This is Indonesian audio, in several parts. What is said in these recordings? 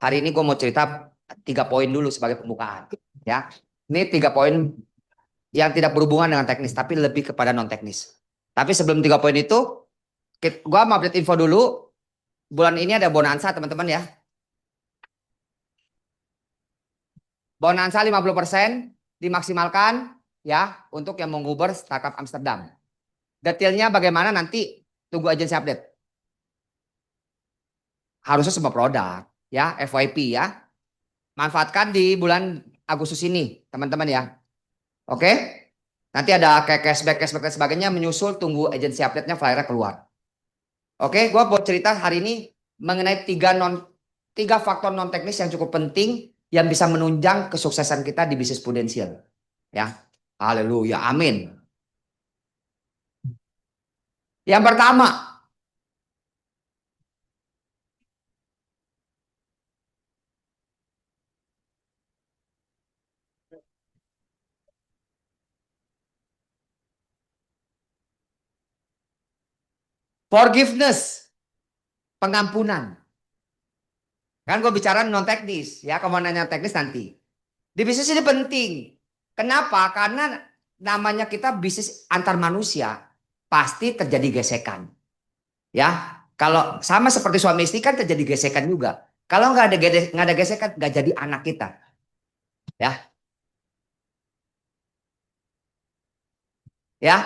hari ini gue mau cerita 3 poin dulu sebagai pembukaan. Ya, ini 3 poin yang tidak berhubungan dengan teknis, tapi lebih kepada non teknis. Tapi sebelum 3 poin itu, gue mau update info dulu. Bulan ini ada bonansa teman-teman ya. Bonansa 50% dimaksimalkan ya untuk yang menguber startup Amsterdam. Detailnya bagaimana nanti tunggu agensi update. Harusnya semua produk ya, FYP ya. Manfaatkan di bulan Agustus ini, teman-teman ya. Oke? Nanti ada kayak cashback dan sebagainya menyusul, tunggu agensi update-nya, flyer keluar. Oke, gue mau cerita hari ini mengenai tiga faktor non teknis yang cukup penting yang bisa menunjang kesuksesan kita di bisnis prudensial. Ya, haleluya, amin. Yang pertama, forgiveness, pengampunan. Kan gue bicara non teknis, ya. Kalau nanya teknis nanti. Di bisnis ini penting. Kenapa? Karena namanya kita bisnis antar manusia, pasti terjadi gesekan. Ya, kalau sama seperti suami istri kan terjadi gesekan juga. Kalau nggak ada gesekan, nggak jadi anak kita. Ya, ya,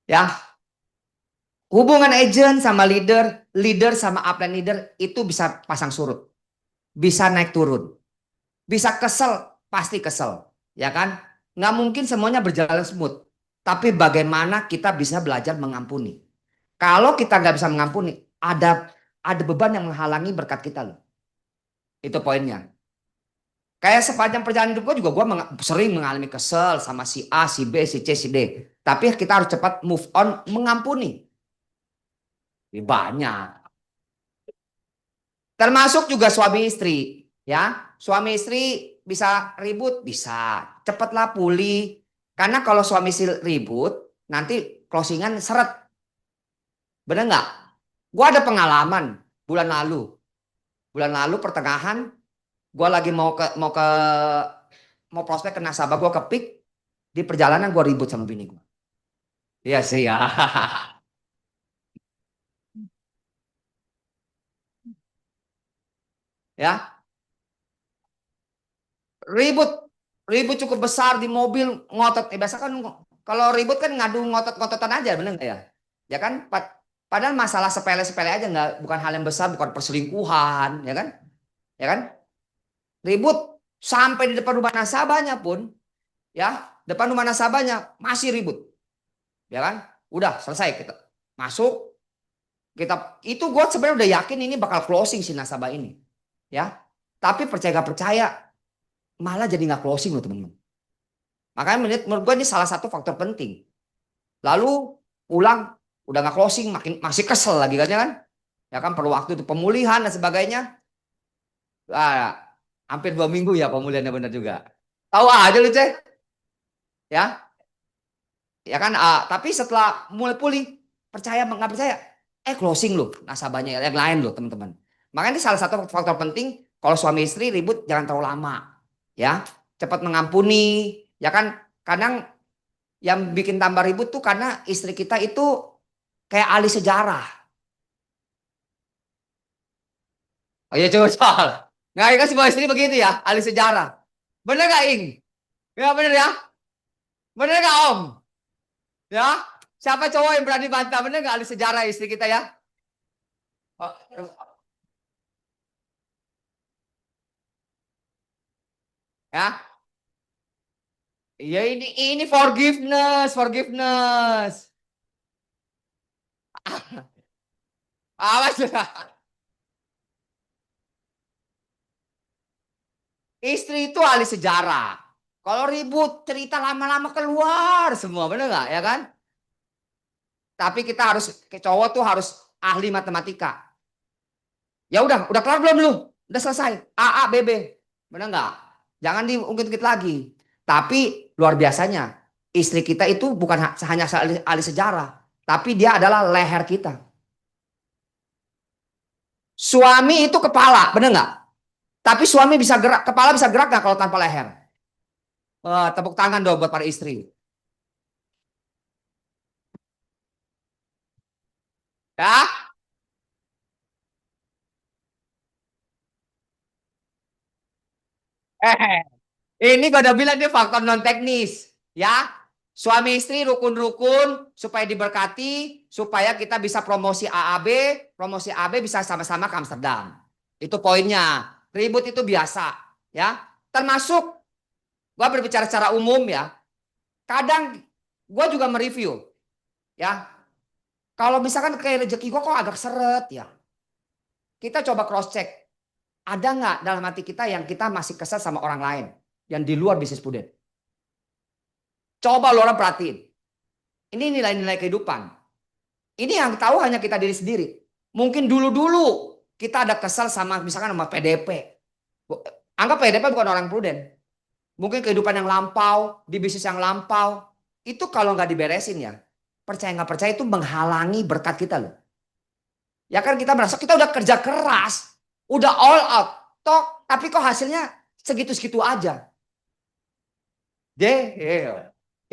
ya. Hubungan agent sama leader, leader sama upline leader itu bisa pasang surut, bisa naik turun, bisa kesel, pasti kesel, ya kan? Nggak mungkin semuanya berjalan smooth. Tapi bagaimana kita bisa belajar mengampuni? Kalau kita nggak bisa mengampuni, ada beban yang menghalangi berkat kita loh. Itu poinnya. Kayak sepanjang perjalanan hidup gue juga gue sering mengalami kesel sama si A, si B, si C, si D. Tapi kita harus cepat move on, mengampuni. Banyak. Termasuk juga suami istri, ya. Suami istri bisa ribut, bisa. Cepatlah pulih. Karena kalau suami istri ribut, nanti closingan seret. Bener nggak? Gue ada pengalaman bulan lalu. Bulan lalu pertengahan, gue lagi mau prospek ke nasabah, gue ke Pik. Di perjalanan gue ribut sama bini gue. Iya sih ya. Ya, ribut, ribut cukup besar di mobil, ngotot. Biasa kan kalau ribut kan ngadu ngotot-ngototan aja, bener nggak ya? Ya kan, padahal masalah sepele-sepele aja, nggak, bukan hal yang besar, bukan perselingkuhan, ya kan? Ya kan? Ribut sampai di depan rumah nasabahnya pun, ya, depan rumah nasabahnya masih ribut, ya kan? Udah selesai, kita masuk, kita itu gue sebenarnya udah yakin ini bakal closing si nasabah ini, ya. Tapi percaya gak percaya, malah jadi nggak closing loh teman-teman. Makanya menurut gue ini salah satu faktor penting. Lalu pulang udah nggak closing, masih kesel lagi kan, ya kan? Ya kan, perlu waktu untuk pemulihan dan sebagainya. Hampir 2 minggu ya pemulihannya, benar juga. Tahu aja lu cek, ya, ya kan. Tapi setelah mulai pulih, percaya nggak percaya, closing loh nasabahnya yang lain loh teman-teman. Makanya ini salah satu faktor penting. Kalau suami istri ribut jangan terlalu lama, ya, cepat mengampuni, ya kan. Kadang yang bikin tambah ribut tuh karena istri kita itu kayak ahli sejarah. Oh iya coba soal. Nggak, kan semua istri begitu ya, ahli sejarah. Bener gak Ing? Ya bener ya? Bener gak Om? Ya? Siapa cowok yang berani bantah? Bener gak ahli sejarah istri kita ya? Oh, ya? Iya, ini forgiveness, forgiveness. Awas lah. Istri itu ahli sejarah. Kalau ribut cerita lama-lama keluar semua, bener nggak ya kan? Tapi kita harus, ke cowok tuh harus ahli matematika. Ya udah kelar belum lu? Udah selesai. A B B. Benar nggak? Jangan diungkit-ungkit lagi. Tapi luar biasanya, istri kita itu bukan hanya ahli sejarah. tapi dia adalah leher kita. Suami itu kepala, bener nggak? Tapi suami bisa gerak, kepala bisa gerak nggak kalau tanpa leher? Wah, tepuk tangan dong buat para istri. Ya, eh, ini gue udah bilang dia faktor non teknis, ya. Suami istri rukun-rukun supaya diberkati, supaya kita bisa promosi AB bisa sama-sama ke Amsterdam. Itu poinnya. Ribut itu biasa, ya. Termasuk gue berbicara secara umum ya. Kadang gue juga mereview, ya. Kalau misalkan kayak rezeki gue kok agak seret ya. Kita coba cross check. Ada nggak dalam hati kita yang kita masih kesal sama orang lain yang di luar bisnis puden? Coba lo orang perhatiin. Ini nilai-nilai kehidupan. Ini yang tahu hanya kita diri sendiri. Mungkin dulu-dulu kita ada kesal sama misalkan sama PDP. Anggap PDP bukan orang pruden. Mungkin kehidupan yang lampau, di bisnis yang lampau. Itu kalau nggak diberesin ya. Percaya nggak percaya itu menghalangi berkat kita loh. Ya kan kita merasa kita udah kerja keras. Udah all out. Tok, tapi kok hasilnya segitu-segitu aja. Deh,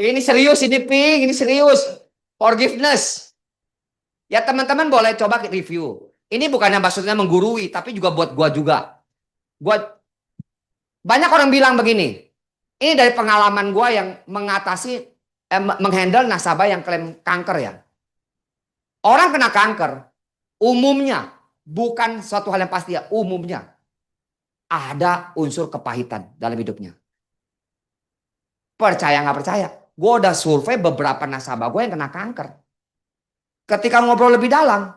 ini serius ini Ping, ini serius. Forgiveness. Ya teman-teman boleh coba review. Ini bukannya maksudnya menggurui, tapi juga buat gua juga. Banyak orang bilang begini. Ini dari pengalaman gua yang mengatasi, menghandle nasabah yang klaim kanker ya. Orang kena kanker, umumnya bukan suatu hal yang pasti ya, umumnya ada unsur kepahitan dalam hidupnya. Percaya nggak percaya? Gue udah survei beberapa nasabah gue yang kena kanker. Ketika ngobrol lebih dalam,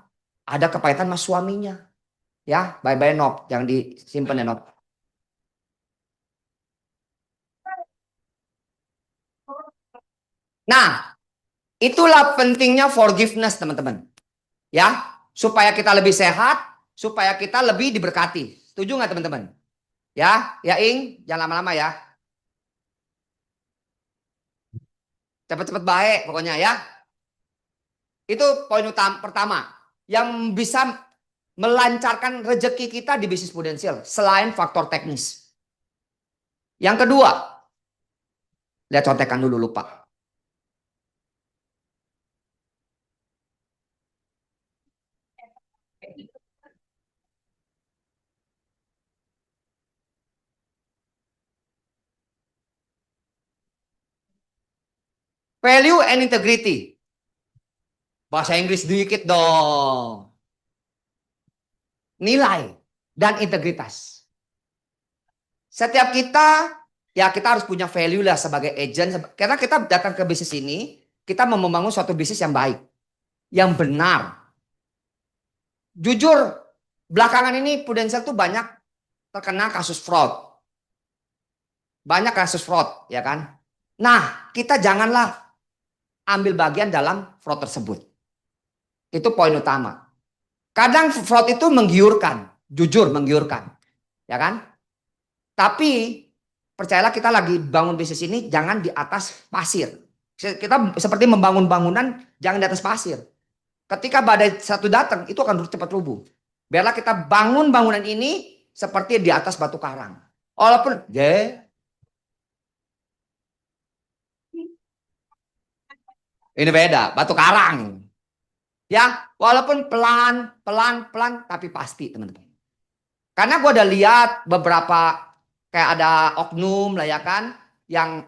ada kepahitan sama suaminya. Ya, bye-bye Nob, jangan disimpan ya Nob. Nah, itulah pentingnya forgiveness teman-teman. Ya, supaya kita lebih sehat, supaya kita lebih diberkati. Setuju nggak teman-teman? Ya, ya Ing, jangan lama-lama ya. Cepat-cepat baik pokoknya ya. Itu poin utama pertama yang bisa melancarkan rezeki kita di bisnis prudensial selain faktor teknis. Yang kedua, lihat contekan dulu lupa. Value and integrity. Bahasa Inggris dikit dong. Nilai dan integritas. Setiap kita, ya kita harus punya value lah sebagai agent. Karena kita datang ke bisnis ini, kita mau membangun suatu bisnis yang baik. Yang benar. Jujur, belakangan ini Prudential tuh banyak terkena kasus fraud. Banyak kasus fraud, ya kan? Nah, kita janganlah ambil bagian dalam fraud tersebut. Itu poin utama. Kadang fraud itu menggiurkan, jujur menggiurkan, ya kan? Tapi percayalah kita lagi bangun bisnis ini jangan di atas pasir. Kita seperti membangun bangunan jangan di atas pasir. Ketika badai satu datang itu akan cepat rubuh. Biarlah kita bangun bangunan ini seperti di atas batu karang. Walaupun ini beda, batu karang. Ya, walaupun pelan, pelan, pelan, tapi pasti teman-teman. Karena gue udah lihat beberapa kayak ada oknum lah ya kan, yang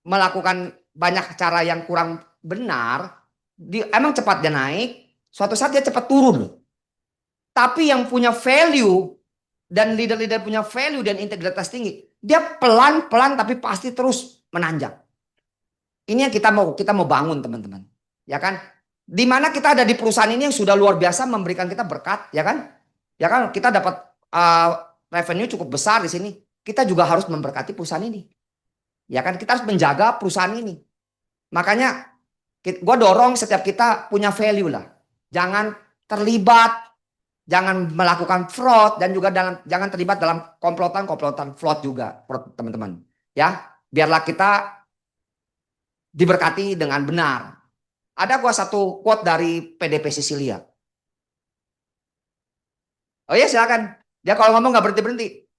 melakukan banyak cara yang kurang benar, emang cepat dia naik, suatu saat dia cepat turun. Tapi yang punya value dan leader-leader punya value dan integritas tinggi, dia pelan-pelan tapi pasti terus menanjak. Ini yang kita mau bangun teman-teman, ya kan? Di mana kita ada di perusahaan ini yang sudah luar biasa memberikan kita berkat, ya kan? Ya kan kita dapat revenue cukup besar di sini. Kita juga harus memberkati perusahaan ini. Ya kan kita harus menjaga perusahaan ini. Makanya gue dorong setiap kita punya value lah. Jangan terlibat, jangan melakukan fraud dan juga jangan terlibat dalam komplotan fraud juga, teman-teman. Ya, biarlah kita diberkati dengan benar. Ada gua satu quote dari PDP Sisilia. Oh iya silakan. Dia kalau ngomong nggak berhenti-berhenti.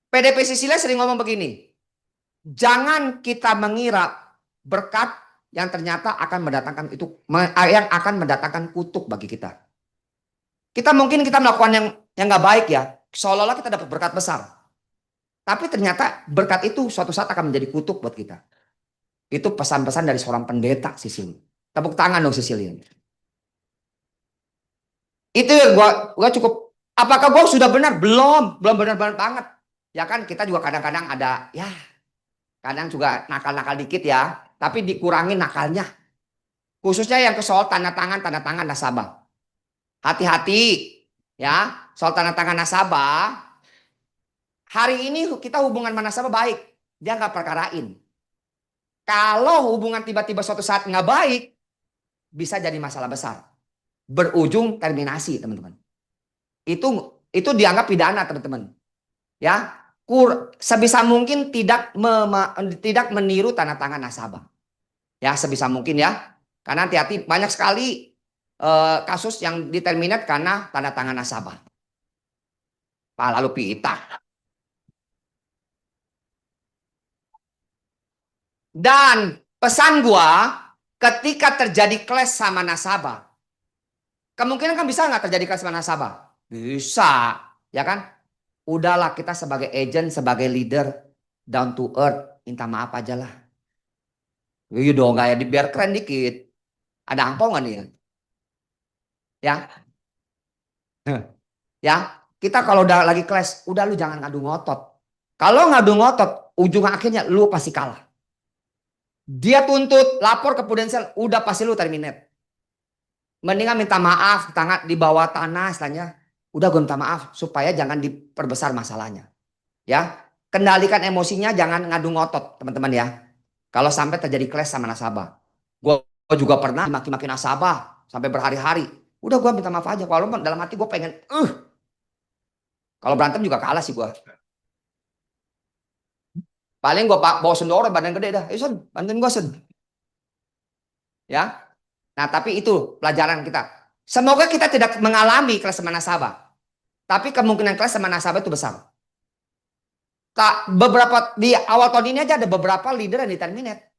PDP Sisilia sering ngomong begini. Jangan kita mengira berkat yang ternyata akan mendatangkan yang akan mendatangkan kutuk bagi kita. Kita mungkin kita melakukan yang nggak baik ya, seolah-olah kita dapat berkat besar. Tapi ternyata berkat itu suatu saat akan menjadi kutuk buat kita. Itu pesan-pesan dari seorang pendeta Sisil. Tepuk tangan dong Sisil. Itu gua cukup. Apakah gua sudah benar? Belum benar-benar banget. Ya kan kita juga kadang-kadang ada ya, kadang juga nakal-nakal dikit ya, tapi dikurangin nakalnya. Khususnya yang ke soal tanda tangan nasabah. Hati-hati ya, soal tanda tangan nasabah. Hari ini kita hubungan sama nasabah baik, dia nggak perkarain. Kalau hubungan tiba-tiba suatu saat nggak baik, bisa jadi masalah besar. Berujung terminasi, teman-teman. Itu dianggap pidana, teman-teman. Ya, sebisa mungkin tidak meniru tanda tangan nasabah. Ya, sebisa mungkin ya. Karena hati-hati banyak sekali kasus yang diterminate karena tanda tangan nasabah. Lalu pita. Dan pesan gua, ketika terjadi clash sama nasabah, kemungkinan kan bisa nggak terjadi clash sama nasabah? Bisa, ya kan? Udahlah kita sebagai agent, sebagai leader, down to earth, minta maaf aja lah. Iya dong, kayak biar keren dikit. Ada angpau nggak nih ya? Ya, ya. Kita kalau udah lagi clash, udah lu jangan ngadu ngotot. Kalau ngadu ngotot, ujung akhirnya lu pasti kalah. Dia tuntut, lapor ke Prudential, udah pasti lu terminate. Mendingan minta maaf, di bawah tanah istilahnya. Udah gue minta maaf supaya jangan diperbesar masalahnya. Ya, kendalikan emosinya, jangan ngadu ngotot, teman-teman ya. Kalau sampai terjadi clash sama nasabah. Gue juga pernah maki-maki nasabah sampai berhari-hari. Udah gue minta maaf aja. Kalau dalam hati gue pengen, kalau berantem juga kalah sih gue. Paling gue bawa sendoro badan gede dah. Sun, bantuin gue Sun. Ya. Nah, tapi itu pelajaran kita. Semoga kita tidak mengalami clash sama nasabah. Tapi kemungkinan clash sama nasabah itu besar. Beberapa di awal tahun ini aja ada beberapa leader yang diterminate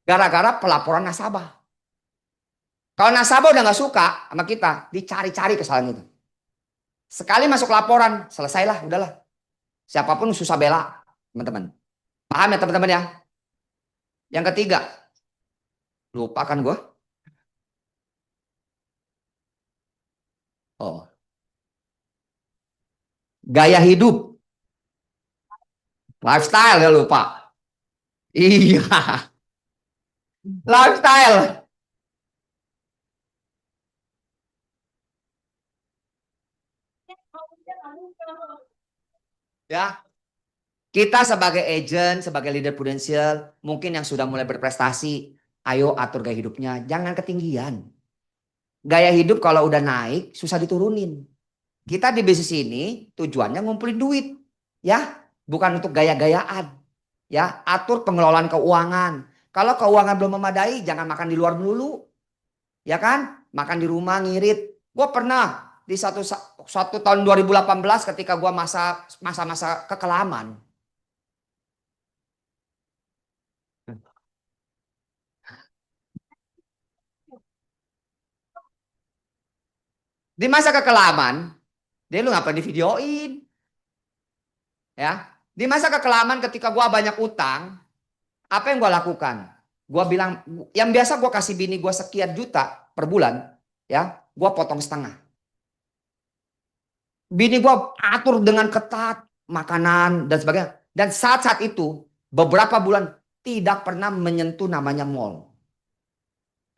gara-gara pelaporan nasabah. Kalau nasabah udah nggak suka sama kita, dicari-cari kesalahan itu. Sekali masuk laporan, selesailah, udahlah. Siapapun susah bela, teman-teman. Paham ya teman-teman ya? Yang ketiga, lupa kan gue? Oh, gaya hidup, lifestyle ya lupa. Iya, lifestyle. Ya, kita sebagai agent, sebagai leader Prudential, mungkin yang sudah mulai berprestasi, ayo atur gaya hidupnya, jangan ketinggian. Gaya hidup kalau udah naik, susah diturunin. Kita di bisnis ini tujuannya ngumpulin duit, ya, bukan untuk gaya-gayaan. Ya, atur pengelolaan keuangan. Kalau keuangan belum memadai, jangan makan di luar melulu. Ya kan? Makan di rumah ngirit. Gue pernah di satu tahun 2018 ketika gue masa-masa kekelaman. Di masa kekelaman, dia lu ngapain di videoin? Ya, di masa kekelaman ketika gue banyak utang, apa yang gue lakukan? Gue bilang, yang biasa gue kasih bini gue sekian juta per bulan, ya, gue potong setengah. Bini gue atur dengan ketat makanan dan sebagainya. Dan saat-saat itu beberapa bulan tidak pernah menyentuh namanya mall.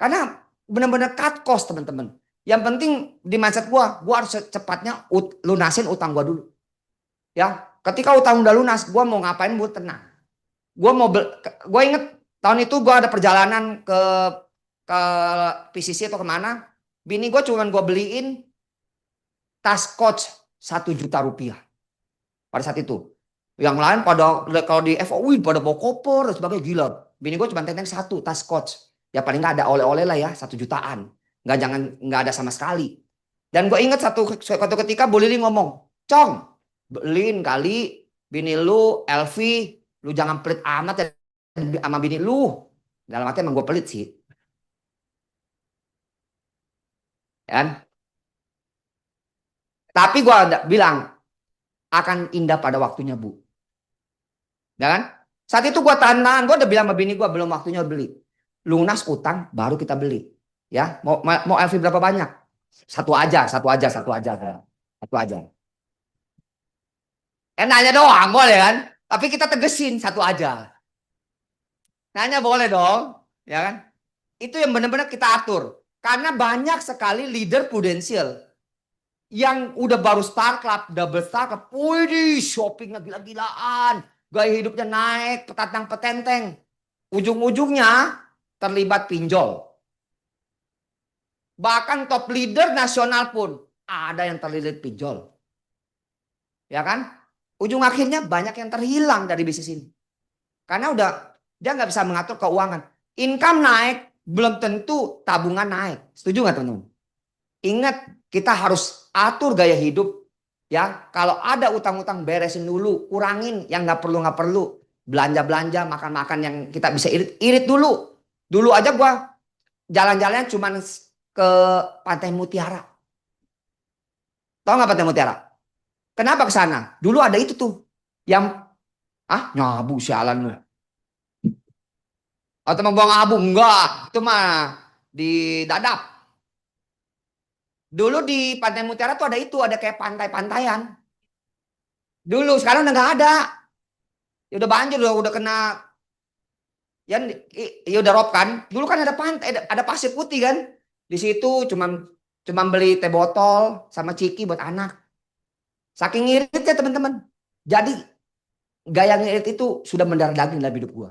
Karena benar-benar cut cost teman-teman. Yang penting di mindset gue harus secepatnya lunasin utang gue dulu. Ya, ketika utang udah lunas, gue mau ngapain buat tenang. Gue inget tahun itu gue ada perjalanan ke PCC atau kemana. Bini gue cuman gue beliin tas Coach 1 juta rupiah pada saat itu. Yang lain pada kalau di FOI pada bawa koper dan sebagainya, gila. Bini gue cuma tenteng satu tas Coach. Ya paling nggak ada oleh-oleh lah ya, 1 jutaan. Nggak ada sama sekali. Dan gue ingat suatu ketika Bu Lili ngomong, Cong, beliin kali bini lu LV, lu jangan pelit amat ya sama bini lu. Dalam arti emang gue pelit sih. Kan? Tapi gue bilang, akan indah pada waktunya Bu. Ya kan? Saat itu gue tahan, gue udah bilang sama bini gue, belum waktunya beli. Lunas utang, baru kita beli. Ya, mau LV berapa banyak? Satu aja, satu aja, satu aja. Satu aja. Nanya doang, boleh kan? Tapi kita tegesin satu aja. Nanya boleh dong, ya kan? Itu yang benar-benar kita atur. Karena banyak sekali leader prudensial yang udah baru start club, double start club, wih shoppingnya gila-gilaan, gaya hidupnya naik, petantang petenteng. Ujung-ujungnya terlibat pinjol. Bahkan top leader nasional pun ada yang terlibat pinjol. Ya kan? Ujung akhirnya banyak yang terhilang dari bisnis ini. Karena udah dia nggak bisa mengatur keuangan. Income naik, belum tentu tabungan naik. Setuju nggak teman-teman? Ingat, kita harus atur gaya hidup. Ya, kalau ada utang-utang beresin dulu, kurangin yang nggak perlu. Belanja-belanja, makan-makan yang kita bisa irit dulu. Dulu aja gua jalan-jalan cuman ke Pantai Mutiara. Tahu nggak Pantai Mutiara? Kenapa ke sana? Dulu ada itu tuh yang nyabu sialan lu. Atau mau buang abu? Enggak. Itu mah di Dadap. Dulu di Pantai Mutiara tuh ada itu. Ada kayak pantai-pantaian. Dulu. Sekarang udah nggak ada. Ya udah banjir. Udah kena. Ya udah rob kan. Dulu kan ada pantai. Ada pasir putih kan. Di situ cuman beli teh botol sama ciki buat anak. Saking iritnya teman-teman. Jadi gaya ngirit itu sudah mendarah daging dalam hidup gua.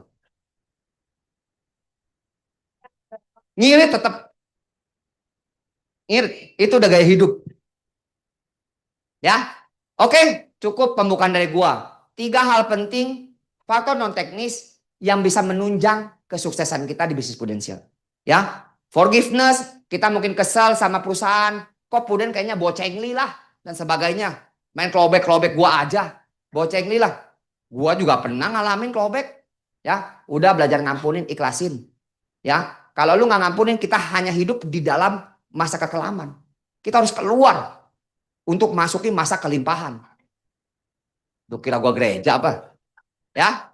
Ngirit tetap ngirit. Itu udah gaya hidup. Ya, oke, cukup pembukaan dari gua. 3 hal penting, faktor non teknis yang bisa menunjang kesuksesan kita di bisnis prudensial. Ya, forgiveness, kita mungkin kesal sama perusahaan, kok Pruden kayaknya bocengli lah dan sebagainya. Main klobek-klobek gua aja, bocengli lah. Gua juga pernah ngalamin klobek. Ya, udah belajar ngampunin, ikhlasin. Ya, kalau lu nggak ngampunin, kita hanya hidup di dalam masa kekelaman. Kita harus keluar untuk masukin masa kelimpahan. Lu kira gua gereja apa? Ya.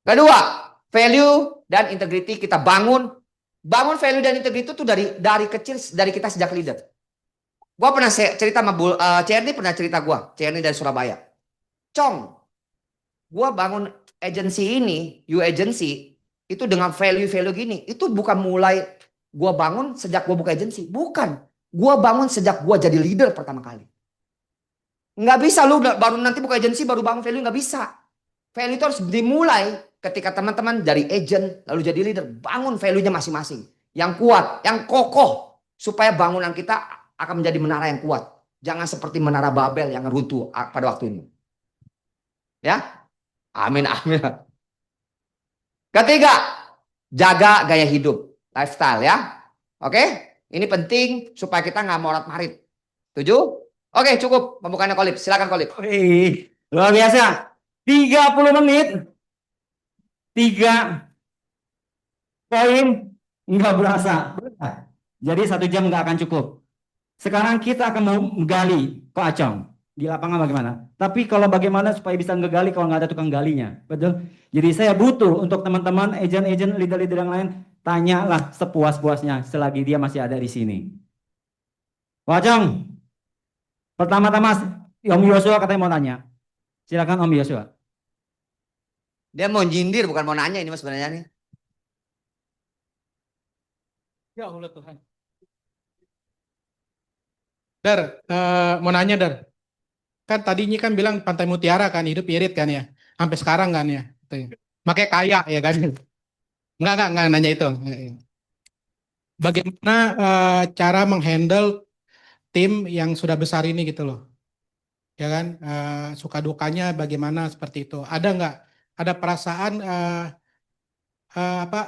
Kedua, value dan integrity kita bangun. Bangun value dan integrity itu dari kecil, dari kita sejak leader. Gua pernah cerita sama CRD, pernah cerita gua. CRD dari Surabaya. Cong, gua bangun agensi ini, U Agency, itu dengan value-value gini. Itu bukan mulai gua bangun sejak gua buka agensi. Bukan. Gua bangun sejak gua jadi leader pertama kali. Nggak bisa lu baru nanti buka agensi baru bangun value, nggak bisa. Value itu harus dimulai ketika teman-teman dari agent lalu jadi leader, bangun value-nya masing-masing yang kuat, yang kokoh, supaya bangunan kita akan menjadi menara yang kuat. Jangan seperti menara Babel yang runtuh pada waktu ini. Ya, amin amin. Ketiga, jaga gaya hidup, lifestyle ya. Oke, ini penting supaya kita nggak morat-marit. Setuju? Oke, cukup pembukaannya Kolip. Silakan Kolip. Wih, luar biasa. 30 menit, 3 poin, nggak berasa. Jadi 1 jam nggak akan cukup. Sekarang kita akan mau menggali Ko Acong di lapangan bagaimana. Tapi kalau bagaimana supaya bisa ngegali kalau nggak ada tukang galinya, betul? Jadi saya butuh untuk teman-teman, agent-agent, leader-leader yang lain, tanyalah sepuas-puasnya selagi dia masih ada di sini. Ko Acong, pertama-tama Om Yosua katanya mau tanya. Silakan Om Yosua. Dia mau nyindir bukan mau nanya ini mas sebenarnya nih. Ya Allah Tuhan. Dar, mau nanya Dar. Kan tadinya kan bilang Pantai Mutiara kan hidup irit kan ya. Sampai sekarang kan ya. Makanya kaya ya kan. Enggak nanya itu. Bagaimana cara menghandle tim yang sudah besar ini gitu loh. Ya kan, suka dukanya bagaimana seperti itu. Ada nggak? Ada perasaan apa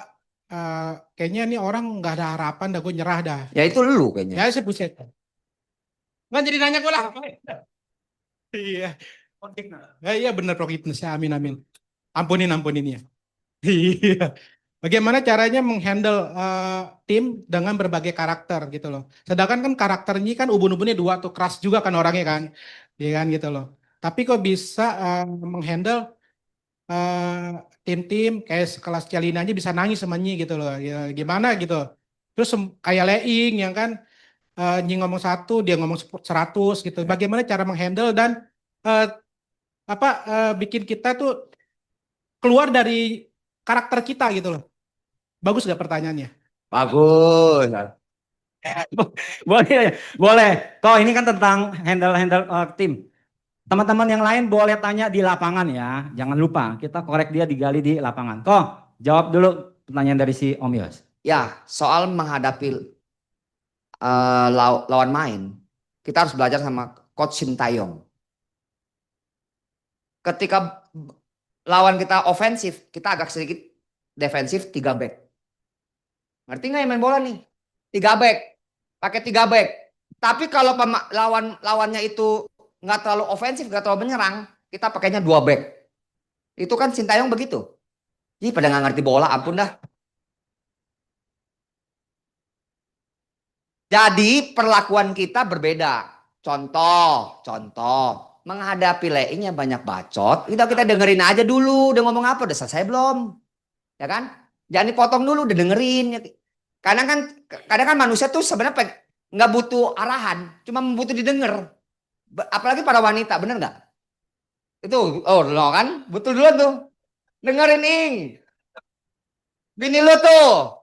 kayaknya nih orang nggak ada harapan dah, gue nyerah dah. Ya itu lu kayaknya. Ya saya buset. Nggak jadi nanya gue lah. Iya. Ya, iya bener forgiveness ya, amin amin. Ampunin ya. Iya. Bagaimana caranya menghandle tim dengan berbagai karakter gitu loh. Sedangkan kan karakternya kan ubun-ubunnya dua tuh, keras juga kan orangnya kan. Iya kan gitu loh. Tapi kok bisa menghandle tim-tim kayak sekelas Celina aja bisa nangis sama Nyi gitu loh. Ya, gimana gitu. Terus kayak Leing yang kan Nyi ngomong satu, dia ngomong 100 gitu. Bagaimana cara menghandle dan eh, bikin kita tuh keluar dari karakter kita gitu loh. Bagus gak pertanyaannya? Bagus. Boleh, boleh. Toh ini kan tentang handle tim. Teman-teman yang lain boleh tanya di lapangan ya. Jangan lupa kita korek dia digali di lapangan. Toh jawab dulu pertanyaan dari si Om Yos. Ya, soal menghadapi lawan main, kita harus belajar sama Coach Sintayong. Ketika lawan kita ofensif, kita agak sedikit defensif 3 back. Ngerti nggak yang main bola nih? 3 back, pakai 3 back. Tapi kalau lawannya itu nggak terlalu ofensif, nggak terlalu menyerang, kita pakainya 2 back. Itu kan Sintayong begitu. Ih, pada nggak ngerti bola, ampun dah. Jadi perlakuan kita berbeda. Contoh, menghadapi Leing yang banyak bacot, kita dengerin aja dulu, udah ngomong apa, udah selesai belum? Ya kan? Jangan dipotong dulu, udah dengerin. Kadang kan manusia tuh sebenarnya nggak butuh arahan, cuma butuh didengar. Apalagi para wanita, bener nggak? Itu, oh lo kan, butuh dulu tuh, dengerin ing. Bini lu tuh.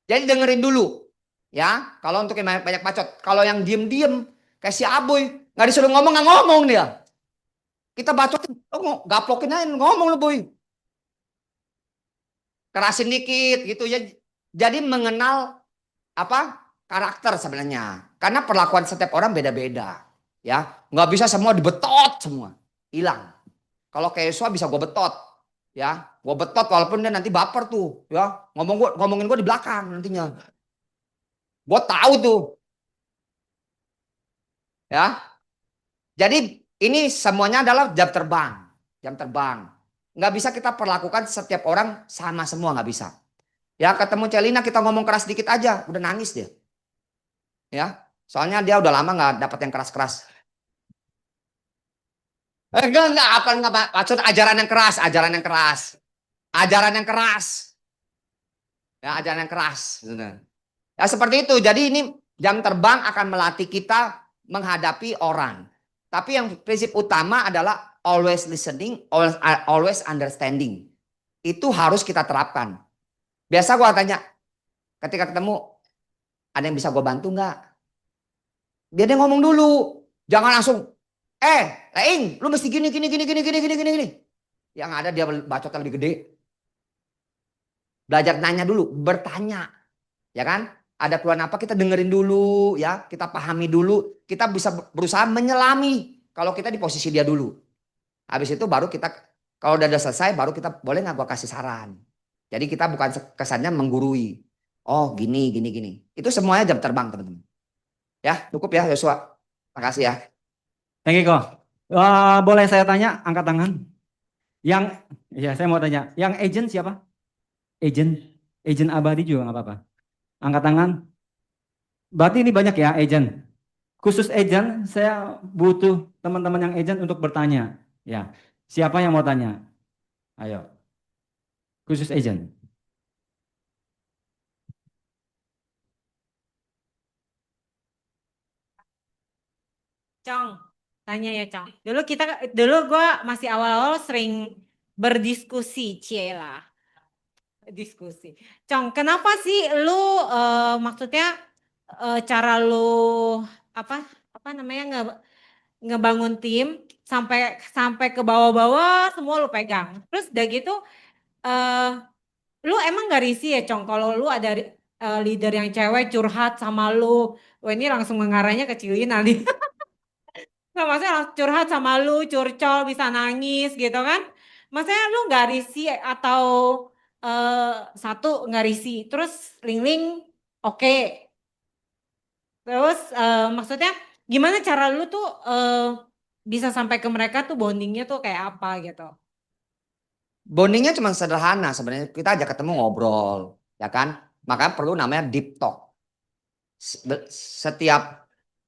Jadi dengerin dulu. Ya, kalau untuk yang banyak bacot. Kalau yang diem-diem, kayak si Aboy, nggak disuruh ngomong, nggak ngomong dia. Kita bacotin, oh, gaplokin aja, ngomong lu boy. Kerasin dikit gitu ya. Jadi mengenal apa karakter sebenarnya. Karena perlakuan setiap orang beda-beda. Ya, nggak bisa semua dibetot semua. Hilang. Kalau kayak Yosua bisa gue betot. Ya, gue betot walaupun dia nanti baper tuh. Ya, ngomongin gue di belakang nantinya. Gue tahu tuh. Ya, jadi ini semuanya adalah jam terbang. Jam terbang. Nggak bisa kita perlakukan setiap orang sama semua, nggak bisa. Ya, ketemu Celina kita ngomong keras dikit aja, udah nangis dia. Ya, soalnya dia udah lama nggak dapat yang keras-keras. Enggak, apa enggak, maksud ajaran yang keras, ajaran yang keras. Ajaran yang keras. Ya, ajaran yang keras. Ya, seperti itu. Jadi ini jam terbang akan melatih kita menghadapi orang. Tapi yang prinsip utama adalah always listening, always understanding. Itu harus kita terapkan. Biasa gue tanya, ketika ketemu, ada yang bisa gue bantu nggak? Dia ngomong dulu. Jangan langsung, Leing, lu mesti gini. Yang ada dia bacotnya lebih gede. Belajar nanya dulu, bertanya. Ya kan? Ada keluhan apa kita dengerin dulu ya, kita pahami dulu, kita bisa berusaha menyelami kalau kita di posisi dia dulu. Habis itu baru kita kalau udah selesai baru kita boleh nggak gua kasih saran. Jadi kita bukan kesannya menggurui. Oh gini. Itu semuanya jam terbang teman-teman. Ya cukup ya Yosua. Makasih ya. Thank you kok. Boleh saya tanya, angkat tangan. Ya saya mau tanya, yang agent siapa? Agent abadi juga nggak apa-apa. Angkat tangan. Berarti ini banyak ya agent. Khusus agent, saya butuh teman-teman yang agent untuk bertanya. Ya, siapa yang mau tanya? Ayo. Khusus agent. Cong, tanya ya Cong. Dulu gue masih awal-awal sering berdiskusi, Ciela. Diskusi. Cong, kenapa sih lu maksudnya cara lu apa namanya ngebangun tim sampai ke bawah-bawah semua lu pegang. Terus udah gitu eh lu emang gak risih ya Cong kalau lu ada leader yang cewek curhat sama lu. Wah ini langsung mengarahnya ke Cilina nih. Nggak, maksudnya langsung curhat sama lu, curcol, bisa nangis gitu kan. Maksudnya lu gak risih atau satu nggak risih, terus Lingling oke. Terus maksudnya gimana cara lu tuh bisa sampai ke mereka tuh bondingnya tuh kayak apa gitu? Bondingnya cuma sederhana sebenarnya, kita aja ketemu ngobrol, ya kan? Makanya perlu namanya deep talk.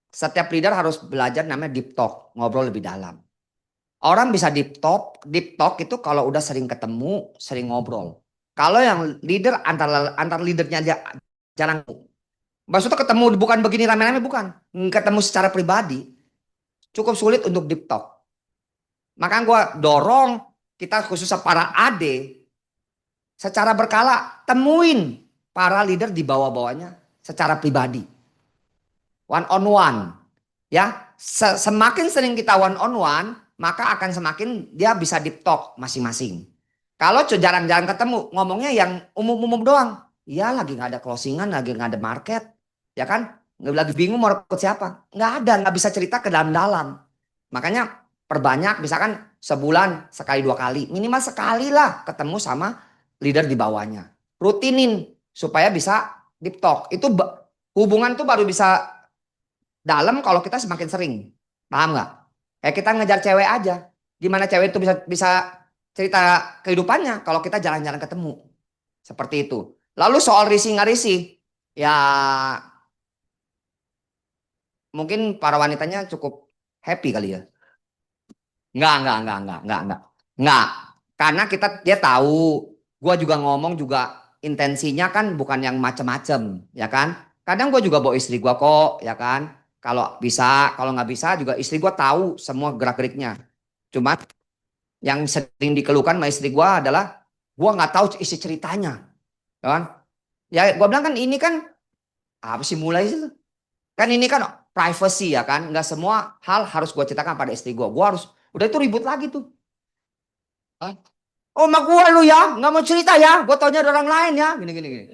Setiap leader harus belajar namanya deep talk, ngobrol lebih dalam. Orang bisa deep talk itu kalau udah sering ketemu, sering ngobrol. Kalau yang leader antar leadernya aja jarang. Maksudnya ketemu bukan begini rame-rame, bukan. Ketemu secara pribadi cukup sulit untuk deep talk. Maka gue dorong kita khususnya para AD secara berkala temuin para leader di bawah-bawahnya secara pribadi. One on one. Ya, semakin sering kita one on one, maka akan semakin dia bisa deep talk masing-masing. Kalau jarang-jarang ketemu, ngomongnya yang umum-umum doang. Ya lagi nggak ada closingan, lagi nggak ada market, ya kan? Lagi bingung mau rekrut siapa? Nggak ada, nggak bisa cerita ke dalam-dalam. Makanya perbanyak, misalkan sebulan sekali 2 kali, minimal sekali lah ketemu sama leader di bawahnya. Rutinin supaya bisa deep talk. Itu hubungan tuh baru bisa dalam kalau kita semakin sering. Paham nggak? Kayak kita ngejar cewek aja. Gimana cewek itu bisa cerita kehidupannya kalau kita jalan-jalan ketemu. Seperti itu. Lalu soal risih nggak risih, ya mungkin para wanitanya cukup happy kali ya. Enggak. Karena dia tahu, gua juga ngomong juga intensinya kan bukan yang macem-macem, ya kan? Kadang gua juga bawa istri gua kok, ya kan? Kalau bisa, kalau nggak bisa juga istri gua tahu semua gerak-geriknya. Cuma yang sering dikeluhkan sama istri gua adalah gua nggak tahu isi ceritanya, ya kan? Ya gua bilang kan ini kan apa sih mulai sih? Kan ini kan privacy ya kan? Nggak semua hal harus gua ceritakan pada istri gua. Gua harus udah itu ribut lagi tuh. Oh, mak gua lu ya, nggak mau cerita ya. Gua taunya ada orang lain ya. Gini.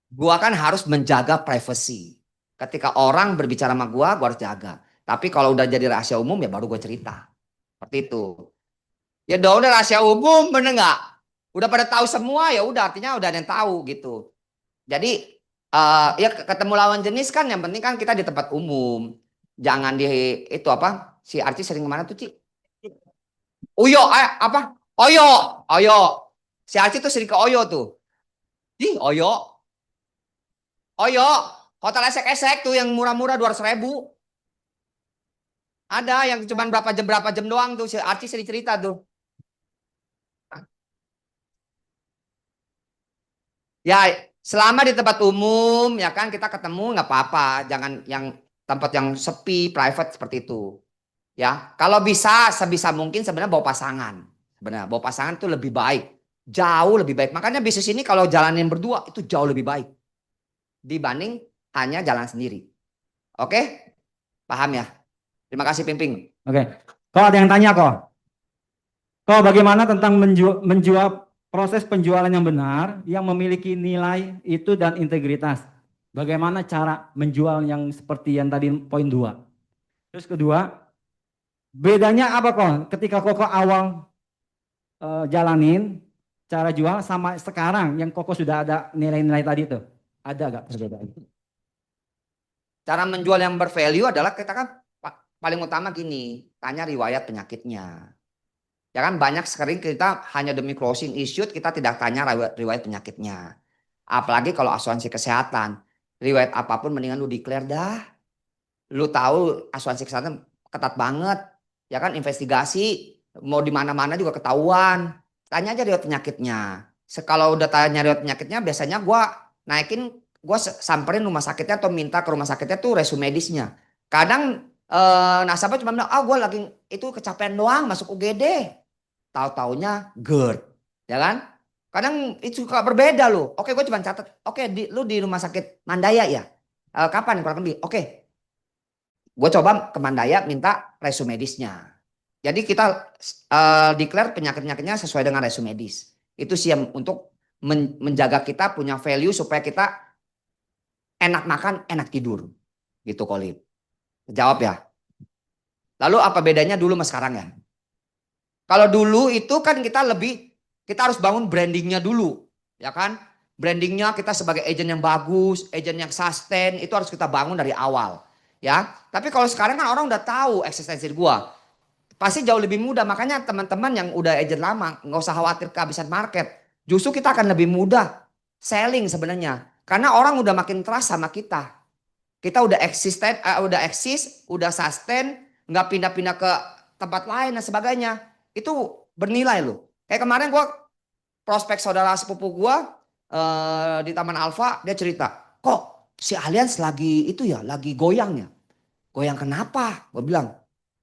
Gua kan harus menjaga privacy. Ketika orang berbicara sama gua harus jaga. Tapi kalau udah jadi rahasia umum ya baru gua cerita. Seperti itu. Ya udah rahasia umum, bener nggak? Udah pada tahu semua ya udah artinya udah ada yang tahu gitu. Jadi ya ketemu lawan jenis kan yang penting kan kita di tempat umum. Jangan di itu apa? Si Arci sering kemana tuh, Ci? Uyo, apa? Oyo. Si Arci tuh sering ke Oyo tuh. Di Oyo. Hotel esek-esek tuh yang murah-murah 200.000. Ada yang cuma berapa jam doang tuh. Si Arci sering cerita tuh. Ya selama di tempat umum ya kan kita ketemu nggak apa-apa. Jangan yang tempat yang sepi, private seperti itu. Ya kalau bisa sebisa mungkin sebenarnya bawa pasangan. Sebenarnya bawa pasangan itu lebih baik. Jauh lebih baik. Makanya bisnis ini kalau jalanin berdua itu jauh lebih baik. Dibanding hanya jalan sendiri. Oke? Paham ya? Terima kasih Pimping. Oke. Kok ada yang tanya kok? Kok bagaimana tentang menjual proses penjualan yang benar, yang memiliki nilai itu dan integritas? Bagaimana cara menjual yang seperti yang tadi poin 2? Terus kedua, bedanya apa kok ketika Koko awal jalanin cara jual sama sekarang yang Koko sudah ada nilai-nilai tadi itu? Ada gak perbedaan? Cara menjual yang bervalue adalah kita kan paling utama gini, tanya riwayat penyakitnya. Ya kan banyak sering kita hanya demi closing issue kita tidak tanya riwayat penyakitnya. Apalagi kalau asuransi kesehatan, riwayat apapun mendingan lu declare dah. Lu tahu asuransi kesehatan ketat banget, ya kan investigasi mau di mana-mana juga ketahuan. Tanya aja riwayat penyakitnya. Kalau udah tanya riwayat penyakitnya biasanya gua samperin rumah sakitnya atau minta ke rumah sakitnya tuh resume medisnya. Kadang nasabah cuma bilang, gue lagi itu kecapean doang masuk UGD. Tahu-taunya GERD, ya kan? Kadang itu suka berbeda loh. Oke, gue cuma catat. Oke, lu di rumah sakit Mandaya ya? Kapan kurang lebih? Oke, gue coba ke Mandaya minta resume medisnya. Jadi kita declare penyakit-penyakitnya sesuai dengan resume medis. Itu sih yang untuk menjaga kita punya value supaya kita enak makan, enak tidur. Gitu Kolib. Jawab ya. Lalu apa bedanya dulu sama sekarang ya? Kalau dulu itu kan kita lebih kita harus bangun brandingnya dulu, ya kan? Brandingnya kita sebagai agent yang bagus, agent yang sustain, itu harus kita bangun dari awal, ya. Tapi kalau sekarang kan orang udah tahu eksistensi gua, pasti jauh lebih mudah. Makanya teman-teman yang udah agent lama, nggak usah khawatir kehabisan market. Justru kita akan lebih mudah selling sebenarnya, karena orang udah makin trust sama kita. Kita udah eksisten, udah sustain, nggak pindah-pindah ke tempat lain dan sebagainya. Itu bernilai loh. Kayak kemarin gua prospek saudara sepupu gua di Taman Alfa, dia cerita, kok si Allianz lagi itu ya, lagi goyang ya. Goyang kenapa? Gua bilang,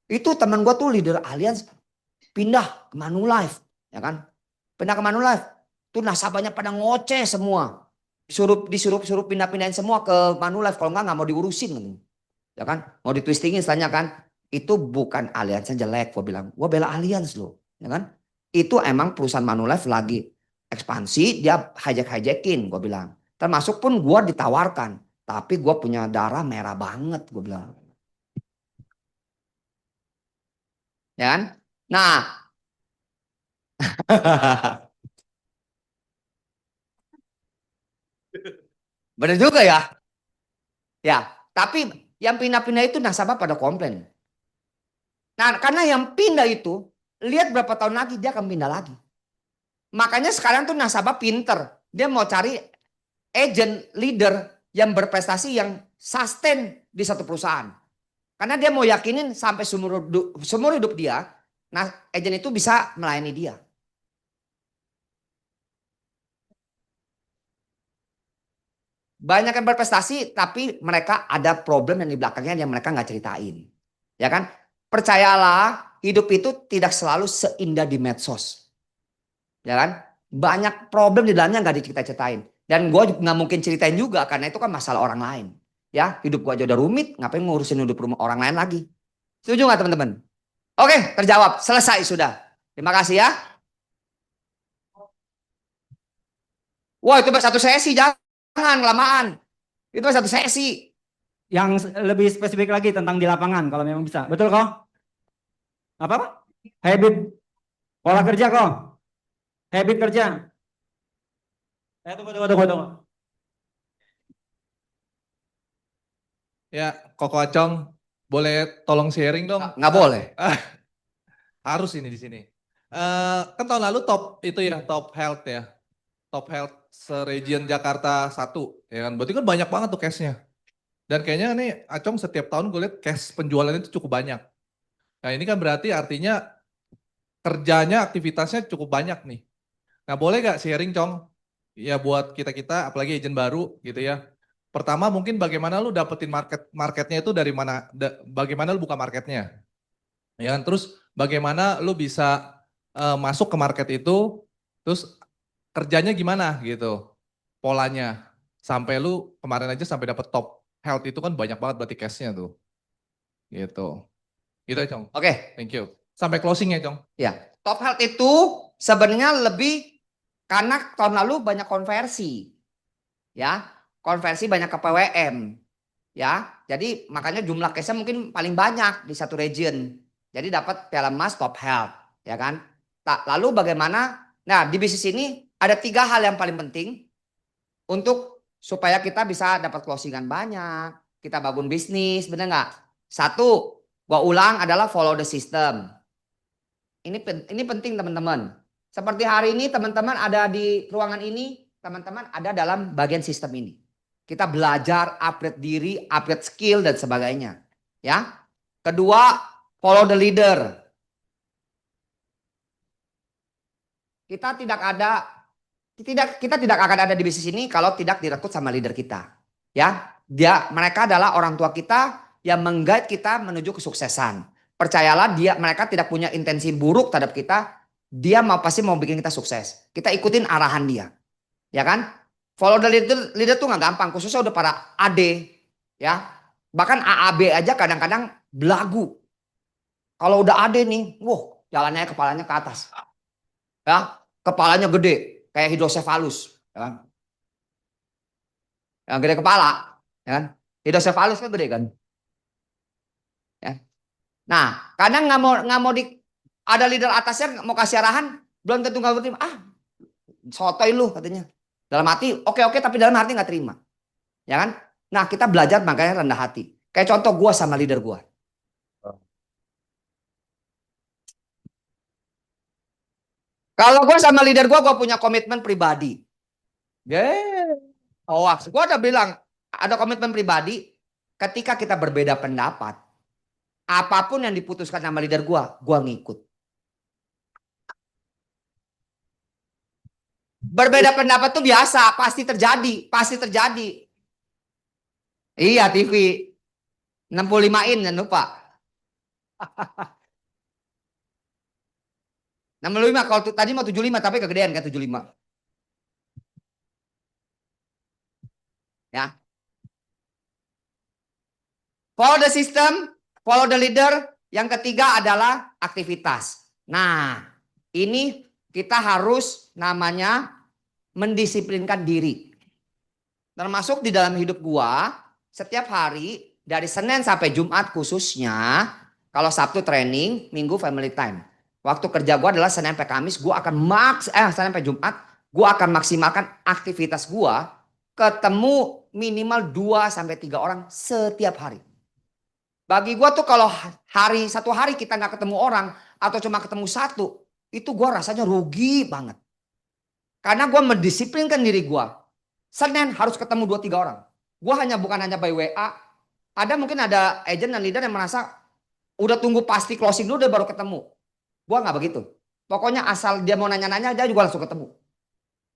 itu teman gua tuh leader Allianz pindah ke Manulife, ya kan? Pindah ke Manulife. Tuh nasabahnya pada ngoceh semua. Disuruh pindah-pindahin semua ke Manulife, kalau nggak mau diurusin, ya kan? Mau ditwistingin istilahnya kan? Itu bukan Allianz yang jelek, gua bilang. Gua bela Allianz loh, ya kan? Itu emang perusahaan Manulife lagi ekspansi, dia hijackin, gua bilang. Termasuk pun gua ditawarkan, tapi gua punya darah merah banget, gua bilang. Ya kan? Nah, bener juga ya. Ya, tapi yang pindah-pindah itu nasabah pada komplain. Nah, karena yang pindah itu, lihat berapa tahun lagi dia akan pindah lagi. Makanya sekarang tuh nasabah pinter. Dia mau cari agent leader yang berprestasi, yang sustain di satu perusahaan. Karena dia mau yakinin sampai seumur hidup dia, nah agent itu bisa melayani dia. Banyak yang berprestasi, tapi mereka ada problem yang di belakangnya yang mereka nggak ceritain. Ya kan? Percayalah, hidup itu tidak selalu seindah di medsos. Ya kan? Banyak problem di dalamnya nggak diceritain. Dan gue nggak mungkin ceritain juga, karena itu kan masalah orang lain. Ya, hidup gue aja udah rumit, ngapain ngurusin hidup rumah orang lain lagi? Setuju nggak teman-teman? Oke, terjawab. Selesai sudah. Terima kasih ya. Wah, itu baru satu sesi, jangan kelamaan. Itu baru satu sesi. Yang lebih spesifik lagi tentang di lapangan kalau memang bisa. Betul kok? Apa, Pak? Habit pola kerja kok. Habit kerja. Tunggu. Ya, Koko Acong, boleh tolong sharing dong? Nggak boleh. Harus ini di sini. Kan tahun lalu top itu ya, top health ya. Top health se-region Jakarta 1. Ya kan? Berarti kan banyak banget tuh case-nya. Dan kayaknya nih Acong setiap tahun gue lihat case penjualannya itu cukup banyak. Nah ini kan berarti artinya kerjanya, aktivitasnya cukup banyak nih. Nah boleh gak sharing Cong? Ya buat kita-kita, apalagi agent baru gitu ya. Pertama mungkin bagaimana lu dapetin marketnya itu dari mana, bagaimana lu buka marketnya. Ya kan? Terus bagaimana lu bisa masuk ke market itu, terus kerjanya gimana gitu, polanya. Sampai lu kemarin aja sampai dapet top health itu kan banyak banget berarti case-nya tuh. Gitu. Gitu ya Cong. Oke. Thank you. Sampai closing ya Cong. Ya, top health itu sebenarnya lebih karena tahun lalu banyak konversi. Ya, konversi banyak ke PWM. Ya, jadi makanya jumlah case-nya mungkin paling banyak di satu region. Jadi dapat piala emas top health, ya kan? Lalu bagaimana? Nah, di bisnis ini ada 3 hal yang paling penting untuk supaya kita bisa dapat closingan banyak, kita bangun bisnis, benar nggak? 1, gua ulang adalah follow the system. Ini penting teman-teman. Seperti hari ini teman-teman ada di ruangan ini, teman-teman ada dalam bagian sistem ini. Kita belajar, upgrade diri, upgrade skill dan sebagainya. Ya. Kedua, follow the leader. Kita tidak akan ada di bisnis ini kalau tidak direkrut sama leader kita. Ya, mereka adalah orang tua kita yang mengguide kita menuju kesuksesan. Percayalah, mereka tidak punya intensi buruk terhadap kita. Dia pasti mau bikin kita sukses. Kita ikutin arahan dia. Ya kan? Follow the leader tuh nggak gampang, khususnya udah para AD, ya. Bahkan AAB aja kadang-kadang belagu. Kalau udah AD nih, jalannya kepalanya ke atas. Ya, kepalanya gede kayak hidrocephalus, ya kan? Yang gede kepala, ya kan? Hidrocephalus kan gede kan? Ya. Nah, kadang nggak mau ada leader atasnya mau kasih arahan, belum tentu nggak berterima. sotoy lu katanya. Dalam hati oke tapi dalam hati nggak terima. Ya kan? Nah, kita belajar makanya rendah hati. Kayak contoh gua sama leader gua. Kalau gua sama leader gua punya komitmen pribadi. Oh, gua udah bilang ada komitmen pribadi. Ketika kita berbeda pendapat, apapun yang diputuskan sama leader gua ngikut. Berbeda pendapat tuh biasa, pasti terjadi. Iya, TV 65 in jangan lupa. 65 kalau tadi mau 75 tapi kegedean kan 75. Ya. Follow the system, follow the leader. Yang ketiga adalah aktivitas. Nah, ini kita harus namanya mendisiplinkan diri. Termasuk di dalam hidup gua, setiap hari dari Senin sampai Jumat khususnya, kalau Sabtu training, Minggu family time. Waktu kerja gua adalah Senin sampai Kamis, gua akan Senin sampai Jumat, gua akan maksimalkan aktivitas gua ketemu minimal 2 sampai 3 orang setiap hari. Bagi gua tuh kalau satu hari kita nggak ketemu orang atau cuma ketemu satu, itu gua rasanya rugi banget. Karena gua mendisiplinkan diri gua. Senin harus ketemu 2-3 orang. Gua bukan hanya by WA. Ada mungkin ada agent dan leader yang merasa udah tunggu pasti closing dulu baru ketemu. Gua nggak begitu. Pokoknya asal dia mau nanya-nanya aja juga langsung ketemu.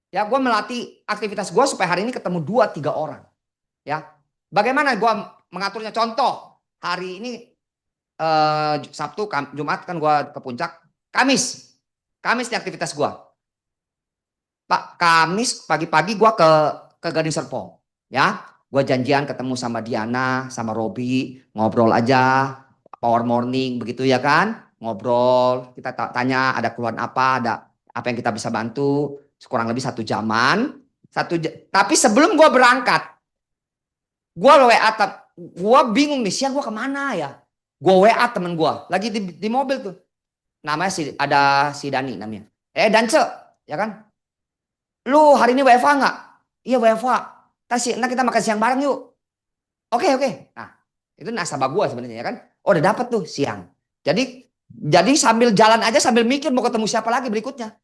Ya, gua melatih aktivitas gua supaya hari ini ketemu 2-3 orang. Ya. Bagaimana gua mengaturnya? Contoh, hari ini Sabtu, Jumat kan gua ke puncak. Kamis nih aktivitas gua. Pak, Kamis pagi-pagi gua ke Gading Serpong. Ya, gua janjian ketemu sama Diana, sama Robi, ngobrol aja, power morning begitu ya kan? Ngobrol, kita tanya ada keluhan apa, ada apa yang kita bisa bantu, kurang lebih 1 jaman. Tapi sebelum gua berangkat, gua WA, gua bingung nih siang gua kemana ya? Gua WA temen gua, lagi di mobil tuh. Namanya ada si Dani namanya. Dance, ya kan? Lu hari ini WFA nggak? Iya WFA. Nah kita makan siang bareng yuk. Oke. Nah itu nasabah gua sebenarnya ya kan. Oh udah dapat tuh siang. Jadi sambil jalan aja sambil mikir mau ketemu siapa lagi berikutnya.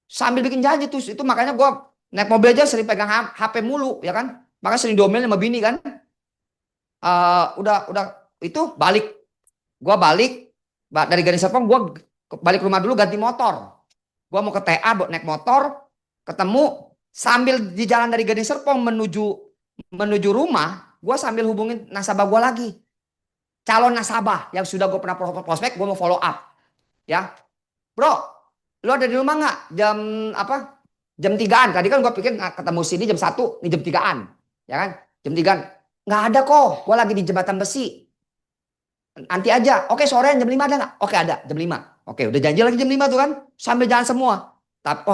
Sambil bikin janji tuh. Itu makanya gua naik mobil aja sering pegang HP mulu ya kan. Makanya sering diomelin sama bini kan. Udah itu balik. Gua balik dari Gading Serpong, gua balik rumah dulu ganti motor. Gua mau ke TA naik motor. Ketemu sambil di jalan dari Gading Serpong menuju rumah, gue sambil hubungin nasabah gue lagi, calon nasabah yang sudah gue pernah prospek, gue mau follow up, ya, bro, lo ada di rumah nggak jam 3-an? Tadi kan gue pikir ketemu sini jam 1, nih jam 3-an, ya kan, jam 3-an, nggak ada kok, gue lagi di jembatan besi, nanti aja, oke sorean jam 5 ada nggak? Oke ada jam 5, oke udah janji lagi jam 5 tuh kan, sambil jalan semua, tapi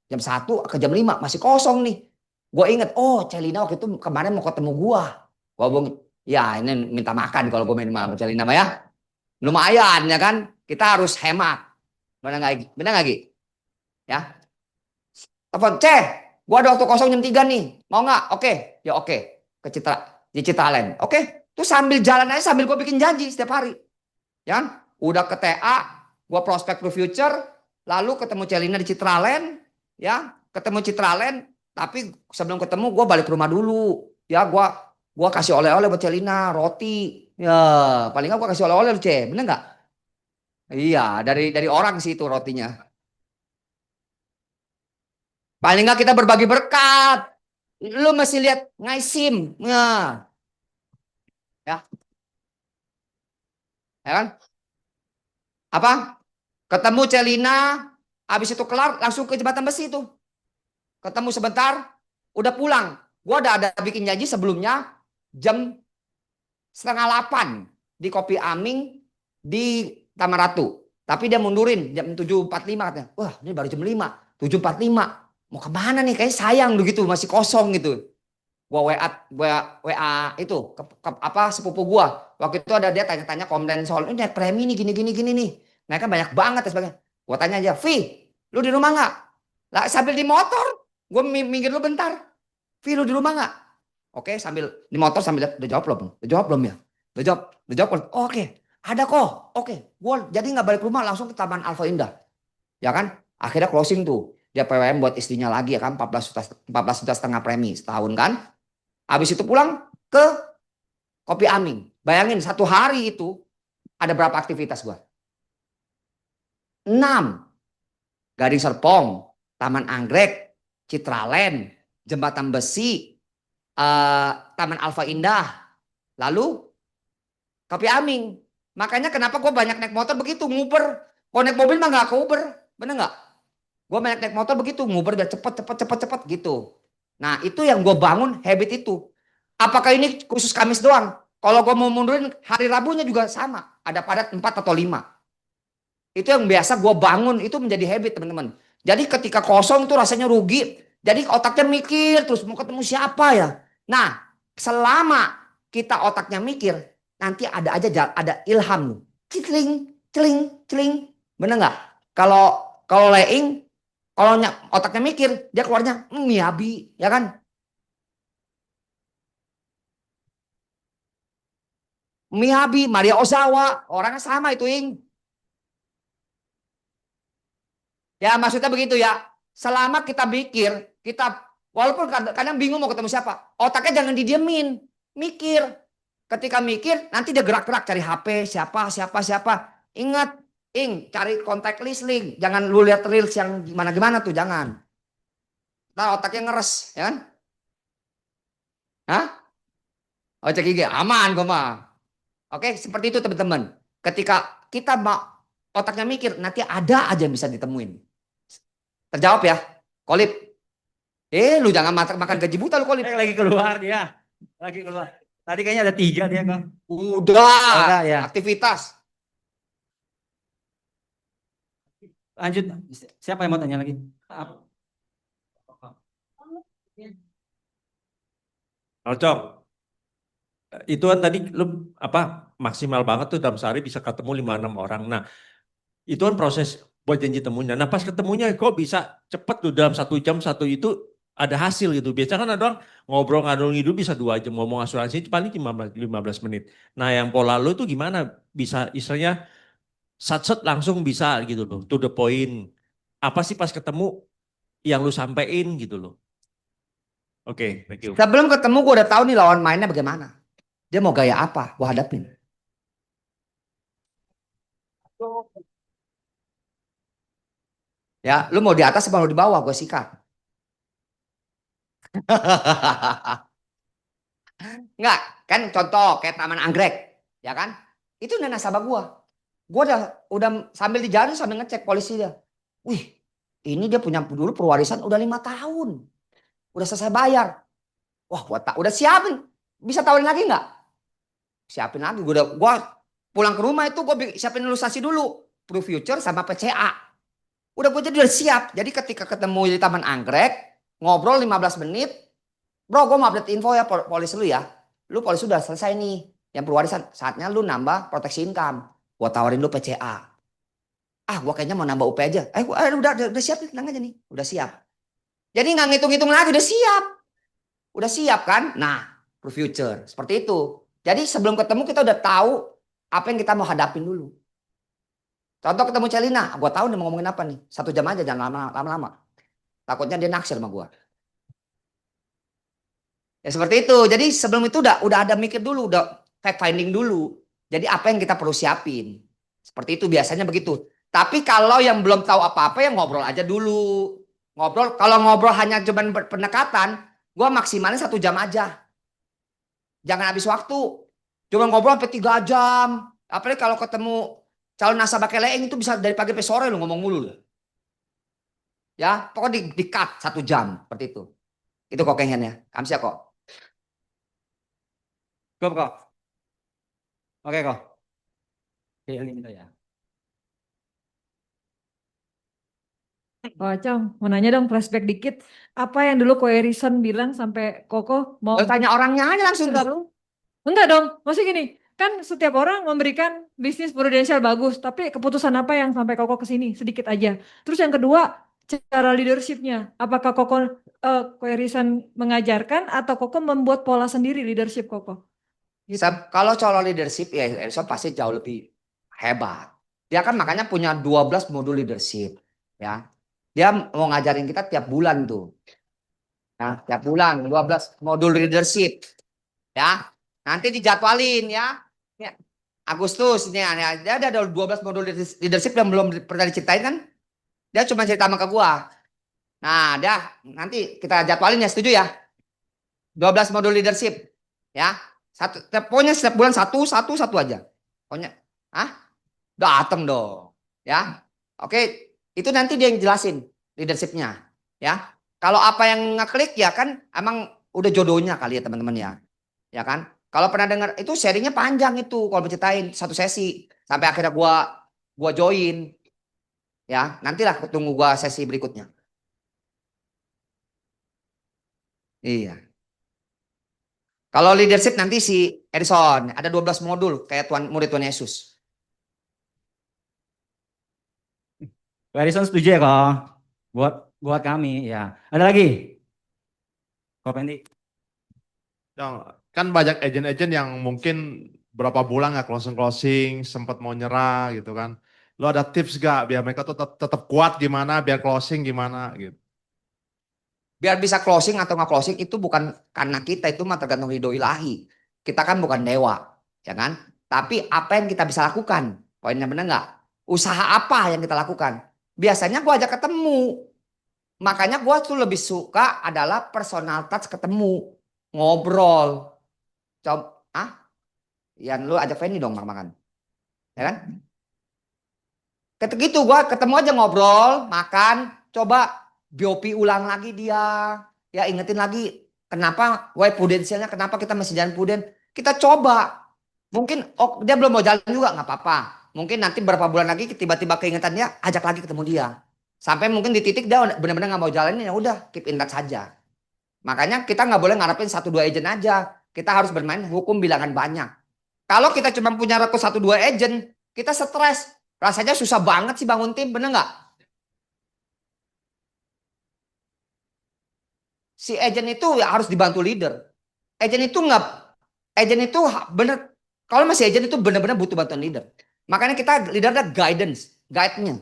jam 1 ke jam 5 masih kosong nih. Gue inget, Celina waktu itu kemarin mau ketemu gue. Gue bilang, ya ini minta makan kalau gue main sama Celina mah ya. Lumayan ya kan. Kita harus hemat. Benar nggak Gi? Ya. Telepon, gue ada waktu kosong jam 3 nih. Mau nggak? Oke. Ya oke. Di Citraland. Oke. Tuh sambil jalan aja sambil gue bikin janji setiap hari. Ya kan? Udah ke TA. Gue prospek to future. Lalu ketemu Celina di Citraland. Ya, ketemu Citraland, tapi sebelum ketemu gue balik ke rumah dulu. Ya, gua kasih oleh-oleh buat Celina, roti. Ya, paling nggak gue kasih oleh-oleh lu, bener nggak? Iya, dari orang sih itu rotinya. Paling nggak kita berbagi berkat. Lu mesti lihat ngaisim. Ya. Ya kan? Apa? Ketemu Celina, habis itu kelar langsung ke jembatan besi itu. Ketemu sebentar, udah pulang. Gua ada bikin janji sebelumnya jam 7:30 di Kopi Aming di Taman Ratu. Tapi dia mundurin jam 7:45 katanya. Wah, ini baru jam 5, 7:45. Mau kemana nih? Kayaknya sayang begitu, masih kosong gitu. Gua WA itu sepupu gua. Waktu itu ada dia tanya-tanya komplain soal ini naik premi nih gini nih. Naiknya banyak banget dan sebagainya. Gua tanya aja, "Vi, lu di rumah nggak?" Lah sambil di motor, gue minggir dulu bentar. Vi, lu di rumah nggak? Oke, sambil di motor sambil lihat, udah jawab belum? Udah jawab belum ya? Udah jawab belum? Oh, oke, ada kok. Oke, gue jadi nggak balik rumah, langsung ke Taman Alfa Indah. Ya kan? Akhirnya closing tuh. Dia PWM buat istrinya lagi ya kan, 14 juta setengah premi setahun kan. Habis itu pulang ke Kopi Aming. Bayangin satu hari itu ada berapa aktivitas gua? 6. Gading Serpong, Taman Anggrek, Citraland, Jembatan Besi, Taman Alfa Indah, lalu Kopi Aming. Makanya kenapa gue banyak naik motor begitu, nguber. Kalau naik mobil mah nggak ke Uber, bener nggak? Gue banyak naik motor begitu, nguber biar cepet gitu. Nah itu yang gue bangun habit itu. Apakah ini khusus Kamis doang? Kalau gue mau mundurin hari Rabunya juga sama. Ada padat 4 atau 5. Itu yang biasa gue bangun, itu menjadi habit teman-teman. Jadi ketika kosong itu rasanya rugi. Jadi otaknya mikir terus mau ketemu siapa ya. Nah selama kita otaknya mikir, nanti ada aja ada ilham. Celing, celing, celing. Bener nggak? Kalau Leing, kalau otaknya mikir, dia keluarnya Miyabi, ya kan? Miyabi, Maria Ozawa, orangnya sama itu, Ing. Ya maksudnya begitu ya. Selama kita mikir, kita walaupun kadang bingung mau ketemu siapa, otaknya jangan didiemin, mikir. Ketika mikir, nanti dia gerak-gerak cari HP, siapa. Ingat, Ing, cari kontak list link. Jangan lu lihat reels yang gimana-gimana tuh, jangan. Ntar otaknya ngeres, ya kan? Hah? Oh, cek IG, aman gue mah. Oke, seperti itu teman-teman. Ketika kita otaknya mikir, nanti ada aja yang bisa ditemuin. Terjawab ya, Kolip. Lu jangan makan gaji buta lu, Kolip. Lagi keluar dia. Lagi keluar. Tadi kayaknya ada 3 dia, Kang. Udah ya. aktivitas. Lanjut. Siapa yang mau tanya lagi? Cok, itu kan tadi lu maksimal banget tuh dalam sehari bisa ketemu 5-6 orang. Nah, itu kan proses buat janji temunya. Nah, pas ketemunya kok bisa cepet tuh dalam 1 jam satu itu ada hasil gitu. Biasanya kan ada orang ngobrol ngadul ngidul bisa 2 jam, ngomong asuransi paling 15 menit. Nah, yang pola lu tuh gimana? Bisa istilahnya sat-set langsung bisa gitu loh, to the point. Apa sih pas ketemu yang lu sampein gitu loh. Oke, thank you. Sebelum ketemu gue udah tahu nih lawan mainnya bagaimana. Dia mau gaya apa, gue hadapin. Ya, lu mau di atas apa mau di bawah, gue sikat. Enggak, kan contoh kayak Taman Anggrek, ya kan? Itu udah nasabah gue. Gue udah sambil di jalan sambil ngecek polisi dia. Wih, ini dia punya dulu perwarisan udah 5 tahun. Udah selesai bayar. Wah, udah siapin. Bisa tawarin lagi nggak? Siapin lagi. Gua pulang ke rumah itu gue siapin ilustrasi dulu. Pro Future sama PCA. Udah gue jadi udah siap. Jadi ketika ketemu di Taman Anggrek, ngobrol 15 menit. Bro, gue mau update info ya polis lu ya. Lu polis udah selesai nih. Yang perwarisan. Saatnya lu nambah proteksi income. Gue tawarin lu PCA. Gue kayaknya mau nambah UP aja. Udah siap nih, tenang aja nih. Udah siap. Jadi nggak ngitung-ngitung lagi, udah siap. Udah siap kan? Nah, Pro Future. Seperti itu. Jadi sebelum ketemu kita udah tahu apa yang kita mau hadapin dulu. Contoh ketemu Celina, gue tahu nih mau ngomongin apa nih. 1 jam aja, jangan lama-lama. Takutnya dia naksir sama gue. Ya seperti itu. Jadi sebelum itu udah ada mikir dulu, udah fact finding dulu. Jadi apa yang kita perlu siapin. Seperti itu biasanya begitu. Tapi kalau yang belum tahu apa-apa ya ngobrol aja dulu. Ngobrol, kalau ngobrol hanya cuma pendekatan, gue maksimalnya 1 jam aja. Jangan habis waktu. Cuma ngobrol sampai 3 jam. Apalagi kalau ketemu calon nasabah Leing itu bisa dari pagi sampai sore lu ngomong mulu. Ya, pokoknya di cut 1 jam seperti itu. Itu kok kayaknya. Kamsia kok. Kok. Oke kok. Oke, ini minta ya. Oh, Cong, mau nanya dong flashback dikit. Apa yang dulu Ko Erison bilang sampai Koko mau... Tanya orangnya aja langsung. Enggak dong, maksudnya gini, kan setiap orang memberikan bisnis prudensial bagus, tapi keputusan apa yang sampai Koko ke sini? Sedikit aja. Terus yang kedua, cara leadershipnya? Apakah Koko Koirisan mengajarkan atau Koko membuat pola sendiri leadership Koko? Gitu. Kalau soal leadership ya Edison pasti jauh lebih hebat. Dia kan makanya punya 12 modul leadership ya. Dia mau ngajarin kita tiap bulan tuh. Ya, tiap bulan 12 modul leadership ya. Nanti dijadwalin ya. Ya, Agustus ini ya. Dia ada 12 modul leadership yang belum pernah diceritain kan. Dia cuma cerita sama ke gua. Nah, nanti kita jadwalin ya, setuju ya? 12 modul leadership ya. Pokoknya setiap bulan satu aja. Pokoknya, dateng dong, ya. Oke, itu nanti dia yang jelasin leadershipnya, ya. Kalau apa yang ngeklik ya kan, emang udah jodohnya kali ya teman-teman ya kan. Kalau pernah dengar itu serinya panjang itu, kalau berceritain satu sesi sampai akhirnya gua join, ya. Nantilah tunggu gua sesi berikutnya. Iya. Kalau leadership nanti si Edison ada 12 modul kayak murid Tuhan Yesus. Harrison setuju ya kok? Buat kami ya. Ada lagi? Kok Pendi? Kan banyak agent-agent yang mungkin berapa bulan nggak closing, sempat mau nyerah gitu kan. Lo ada tips gak biar mereka tuh tetap kuat gimana, biar closing gimana gitu. Biar bisa closing atau nggak closing itu bukan karena kita, itu mah tergantung ridho ilahi. Kita kan bukan dewa, ya kan? Tapi apa yang kita bisa lakukan? Poinnya benar nggak? Usaha apa yang kita lakukan? Biasanya gua ajak ketemu. Makanya gua tuh lebih suka adalah personal touch, ketemu, ngobrol. Coba, ya lu ajak Feni dong makan-makan. Ya kan? Ketika gitu gua ketemu aja ngobrol, makan, coba biopi ulang lagi dia. Ya ingetin lagi kenapa why prudensialnya, kenapa kita masih jalan pruden. Kita coba. Mungkin dia belum mau jalan juga nggak apa-apa. Mungkin nanti berapa bulan lagi tiba-tiba keingetan dia, ajak lagi ketemu dia. Sampai mungkin di titik dia benar-benar nggak mau jalanin, ya udah keep in touch saja. Makanya kita nggak boleh ngarepin 1-2 agent aja. Kita harus bermain hukum bilangan banyak. Kalau kita cuma punya rekrut 1-2 agent, kita stres. Rasanya susah banget sih bangun tim, bener nggak? Si agent itu ya harus dibantu leader. Agent itu bener. Kalau masih agent itu benar-benar butuh bantuan leader. Makanya kita leader ada guide-nya,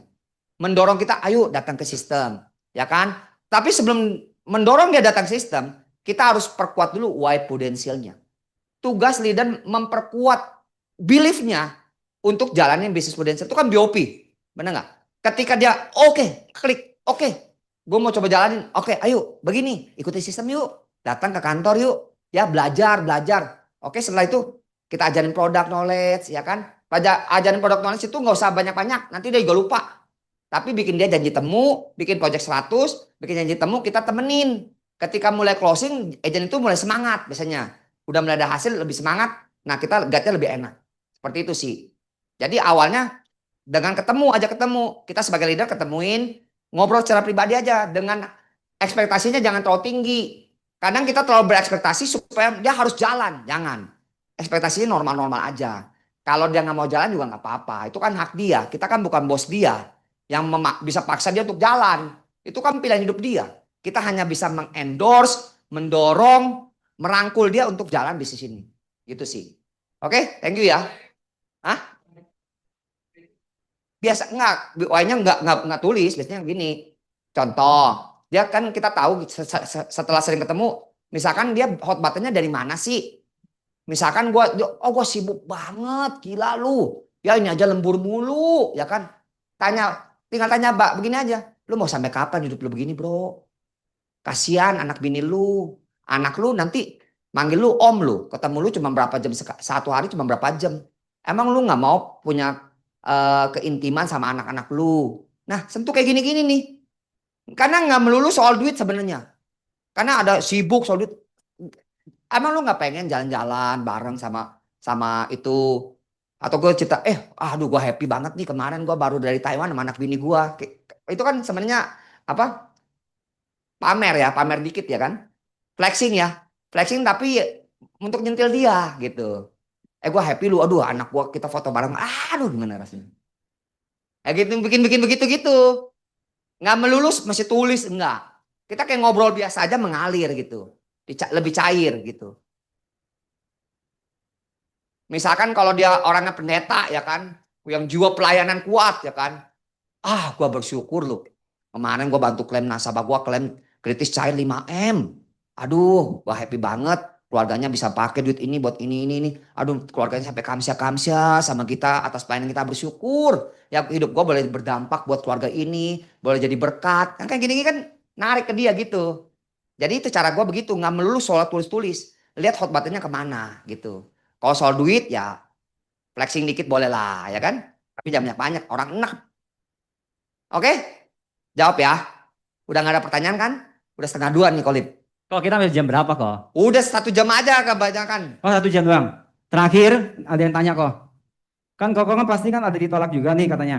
mendorong kita, ayo datang ke sistem, ya kan? Tapi sebelum mendorong dia datang ke sistem, kita harus perkuat dulu why prudentialnya. Tugas leader memperkuat beliefnya untuk jalanin bisnis prudensial itu kan BOP, benar nggak? Ketika dia klik, gue mau coba jalanin, ayo begini, ikuti sistem yuk, datang ke kantor yuk, ya belajar. Oke, setelah itu kita ajarin produk knowledge, ya kan? Ajarin produk knowledge itu nggak usah banyak-banyak, nanti dia juga lupa. Tapi bikin dia janji temu, bikin project 100, bikin janji temu, kita temenin. Ketika mulai closing, agent itu mulai semangat biasanya. Udah mulai ada hasil, lebih semangat. Nah, kita guide-nya lebih enak. Seperti itu sih. Jadi awalnya dengan ajak ketemu. Kita sebagai leader ketemuin, ngobrol secara pribadi aja. Dengan ekspektasinya jangan terlalu tinggi. Kadang kita terlalu berekspektasi supaya dia harus jalan. Jangan. Ekspektasinya normal-normal aja. Kalau dia nggak mau jalan juga nggak apa-apa. Itu kan hak dia. Kita kan bukan bos dia yang bisa paksa dia untuk jalan. Itu kan pilihan hidup dia. Kita hanya bisa mengendorse, mendorong, merangkul dia untuk jalan bisnis ini. Gitu sih. Oke, thank you ya. Biasa why-nya nggak tulis, biasanya gini. Contoh, dia kan kita tahu setelah sering ketemu, misalkan dia hot buttonnya dari mana sih? Misalkan gue sibuk banget, gila lu. Ya ini aja lembur mulu, ya kan? Tinggal tanya Mbak, begini aja. Lu mau sampai kapan hidup lu begini, bro? Kasihan anak bini lu. Anak lu nanti manggil lu om lu. Ketemu lu cuma berapa jam, satu hari cuma berapa jam. Emang lu gak mau punya keintiman sama anak-anak lu? Nah, tentu kayak gini-gini nih. Karena gak melulu soal duit sebenarnya. Karena ada sibuk soal duit. Emang lu gak pengen jalan-jalan bareng sama itu? Atau gue cerita, aduh gue happy banget nih kemarin gue baru dari Taiwan sama anak bini gue. Itu kan sebenarnya apa? Pamer dikit ya kan? Flexing tapi untuk nyentil dia gitu. Gue happy lu, aduh anak gue kita foto bareng, aduh gimana rasanya? Gitu, bikin begitu gitu. Nggak melulu mesti tulis, enggak. Kita kayak ngobrol biasa aja mengalir gitu. Lebih cair gitu. Misalkan kalau dia orangnya pendeta ya kan, yang jiwa pelayanan kuat ya kan. Ah, gua bersyukur loh. Kemarin gua bantu klaim nasabah gua klaim kritis cair 5M. Aduh, gua happy banget. Keluarganya bisa pakai duit ini buat ini. Aduh, keluarganya sampai kamsia sama kita atas pelayanan kita bersyukur. Ya hidup gua boleh berdampak buat keluarga ini, boleh jadi berkat. Kan kayak gini kan narik ke dia gitu. Jadi itu cara gua begitu, nggak melulu soal tulis-tulis. Lihat hot buttonnya kemana gitu. Kalau soal duit ya flexing dikit boleh lah ya kan. Tapi jangan banyak-banyak, orang enak. Oke? Jawab ya. Udah nggak ada pertanyaan kan? Udah 1:30 nih Kolib. Kok kita sampai jam berapa kok? Udah 1 jam aja kebanyakan. Oh 1 jam doang. Terakhir ada yang tanya kok. Kan Koko kan pasti kan ada ditolak juga nih katanya.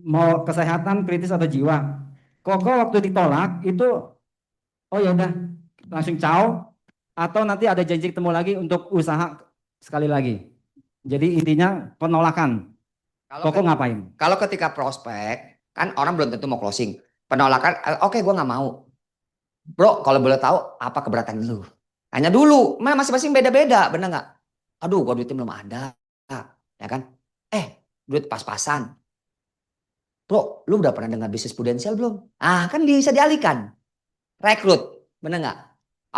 Mau kesehatan kritis atau jiwa. Koko waktu ditolak itu oh ya udah langsung ciao atau nanti ada janji ketemu lagi untuk usaha sekali lagi. Jadi intinya penolakan. Koko ngapain? Kalau ketika prospek kan orang belum tentu mau closing. Penolakan, oke gue nggak mau. Bro, kalau boleh tahu apa keberatan lu? Tanya dulu, masing-masing beda-beda, bener nggak? Aduh, gue duitnya belum ada, ya kan? Duit pas-pasan. Bro, lu udah pernah dengar bisnis prudensial belum? Kan bisa dialihkan. Rekrut, bener nggak?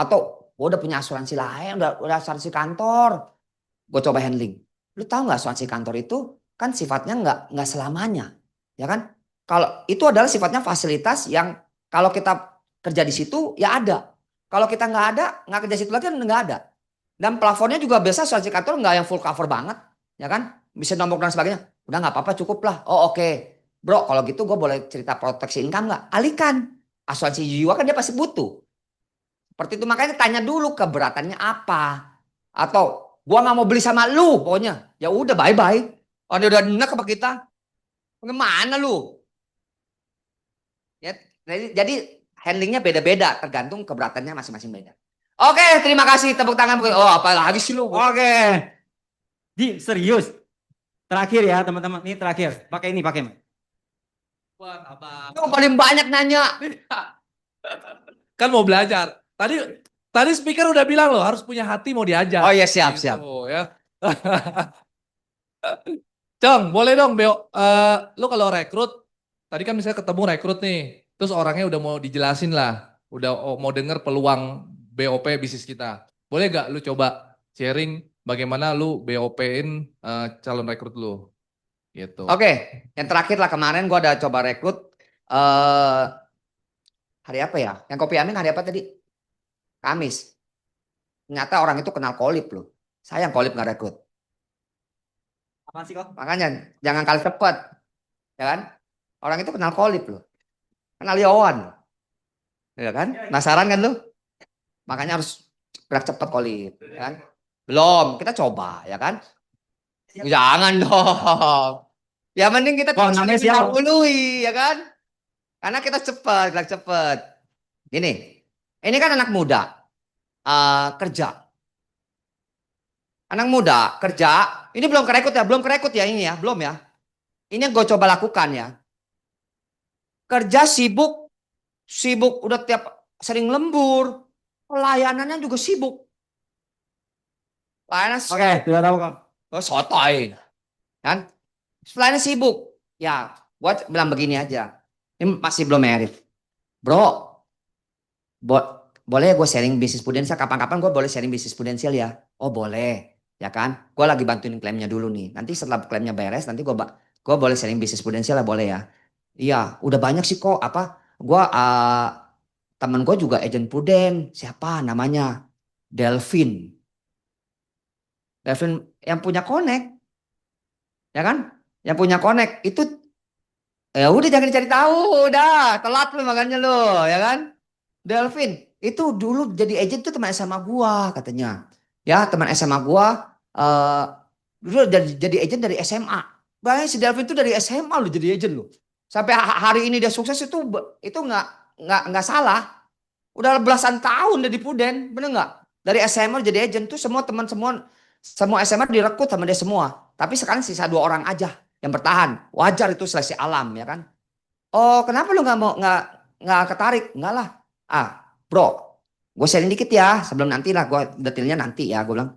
Atau gue udah punya asuransi lain, udah asuransi kantor. Gue coba handling. Lu tahu nggak asuransi kantor itu kan sifatnya nggak selamanya, ya kan? Kalau itu adalah sifatnya fasilitas yang kalau kita kerja di situ ya ada. Kalau kita nggak kerja di situ lagi nggak ada. Dan plafonnya juga biasa asuransi kantor nggak yang full cover banget, ya kan? Bisa nombok dan sebagainya. Udah nggak apa-apa cukup lah. Oh oke. Bro kalau gitu gue boleh cerita proteksi income nggak? Alihkan. Asuransi jiwa kan dia pasti butuh. Seperti itu makanya tanya dulu keberatannya apa. Atau gua nggak mau beli sama lu pokoknya. Ya udah bye-bye. Oh dia udah enak apa kita? Bagaimana lu? Ya, jadi handlingnya beda-beda tergantung keberatannya masing-masing beda. Oke, terima kasih tepuk tangan. Oh, apa lagi sih lu? Oke. Serius. Terakhir ya teman-teman. Ini terakhir. Pakai ini, pakai. Buat apa? Lu paling banyak nanya. Kan mau belajar. Tadi speaker udah bilang loh harus punya hati mau diajar. Oh iya siap. Gitu, ya. Cong, boleh dong Beo. Lu kalau rekrut, tadi kan misalnya ketemu rekrut nih, terus orangnya udah mau dijelasin lah, udah mau denger peluang BOP bisnis kita. Boleh gak lu coba sharing bagaimana lu BOP-in calon rekrut lu? Gitu. Oke, yang terakhir lah kemarin gua ada coba rekrut hari apa ya? Yang kopi amin hari apa tadi? Kamis. Ternyata orang itu kenal Kolib loh. Sayang Kolib nggak rekrut. Apaan sih kok? Makanya jangan kali cepet, ya kan? Orang itu kenal Kolib loh, kenal Yowan, ya kan? Penasaran kan lu? Makanya harus gerak cepet Kolib, ya kan? Belum, kita coba, ya kan? Jangan dong. Ya mending kita namanya siapa? dahului, ya kan? Karena kita cepet, gerak cepet. Ini kan anak muda kerja. Anak muda kerja, ini belum kerekut ya ini ya, belum ya. Ini yang gue coba lakukan ya. Kerja sibuk udah sering lembur, pelayanannya juga sibuk. Pelayanan Oke, sudah tahu kok. sotoy. Kan? Pelayanan sibuk. Ya, gue bilang begini aja. Ini masih belum merit. Bro, boleh gue sharing bisnis prudensial, kapan-kapan gue boleh sharing bisnis prudensial ya. Oh boleh. Ya kan, gue lagi bantuin klaimnya dulu nih. Nanti setelah klaimnya beres, nanti gue boleh sharing bisnis prudensial lah boleh ya. Iya, udah banyak sih kok. Gue temen gue juga agent pruden. Siapa namanya? Delvin yang punya Connect, ya kan? Yang punya Connect itu, ya udah jangan dicari tahu, udah telat lu makanya lo, ya kan? Delvin itu dulu jadi agent tuh teman SMA gue katanya. Ya teman SMA gue. Dulu jadi agent dari SMA. Bahkan si Delvin itu dari SMA loh jadi agent loh. Sampai hari ini dia sukses itu nggak salah. Udah belasan tahun udah di Pruden, bener nggak? Dari SMA jadi agent tuh semua SMA direkrut sama dia semua. Tapi sekarang sisa 2 orang aja yang bertahan. Wajar itu seleksi alam ya kan. Oh, kenapa lu nggak ketarik? Enggak lah. Bro, gue sharing dikit ya sebelum nanti lah, gue detailnya nanti ya. Gue bilang,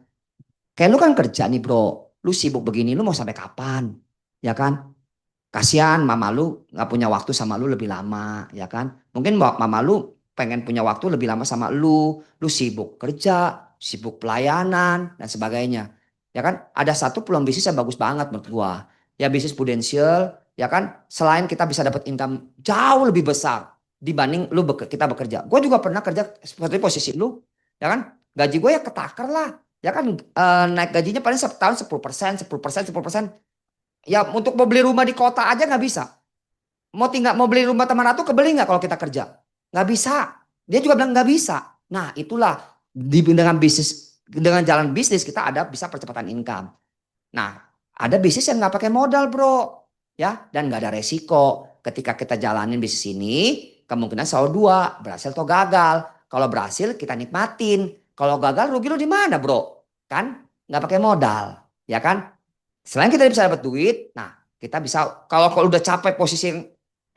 kayak lu kan kerja nih bro, lu sibuk begini, lu mau sampai kapan? Ya kan? Kasihan mama lu nggak punya waktu sama lu lebih lama, ya kan? Mungkin mama lu pengen punya waktu lebih lama sama lu sibuk kerja, sibuk pelayanan dan sebagainya. Ya kan? Ada satu peluang bisnis yang bagus banget menurut gua. Ya bisnis Prudential, ya kan? Selain kita bisa dapat income jauh lebih besar dibanding kita bekerja. Gue juga pernah kerja seperti posisi lu, ya kan? Gaji gue ya ketakar lah, ya kan? Naik gajinya paling setahun 10%, 10%, 10%. Ya untuk mau beli rumah di kota aja nggak bisa. Mau beli rumah teman ratu kebeli nggak kalau kita kerja? Nggak bisa. Dia juga bilang nggak bisa. Nah itulah dengan jalan bisnis kita ada bisa percepatan income. Nah ada bisnis yang nggak pakai modal bro, ya dan nggak ada resiko. Ketika kita jalanin bisnis ini kemungkinan selalu dua, berhasil atau gagal. Kalau berhasil kita nikmatin. Kalau gagal rugi lu di mana bro? Kan nggak pakai modal, ya kan? Selain kita bisa dapat duit, nah kita bisa kalau udah capek posisi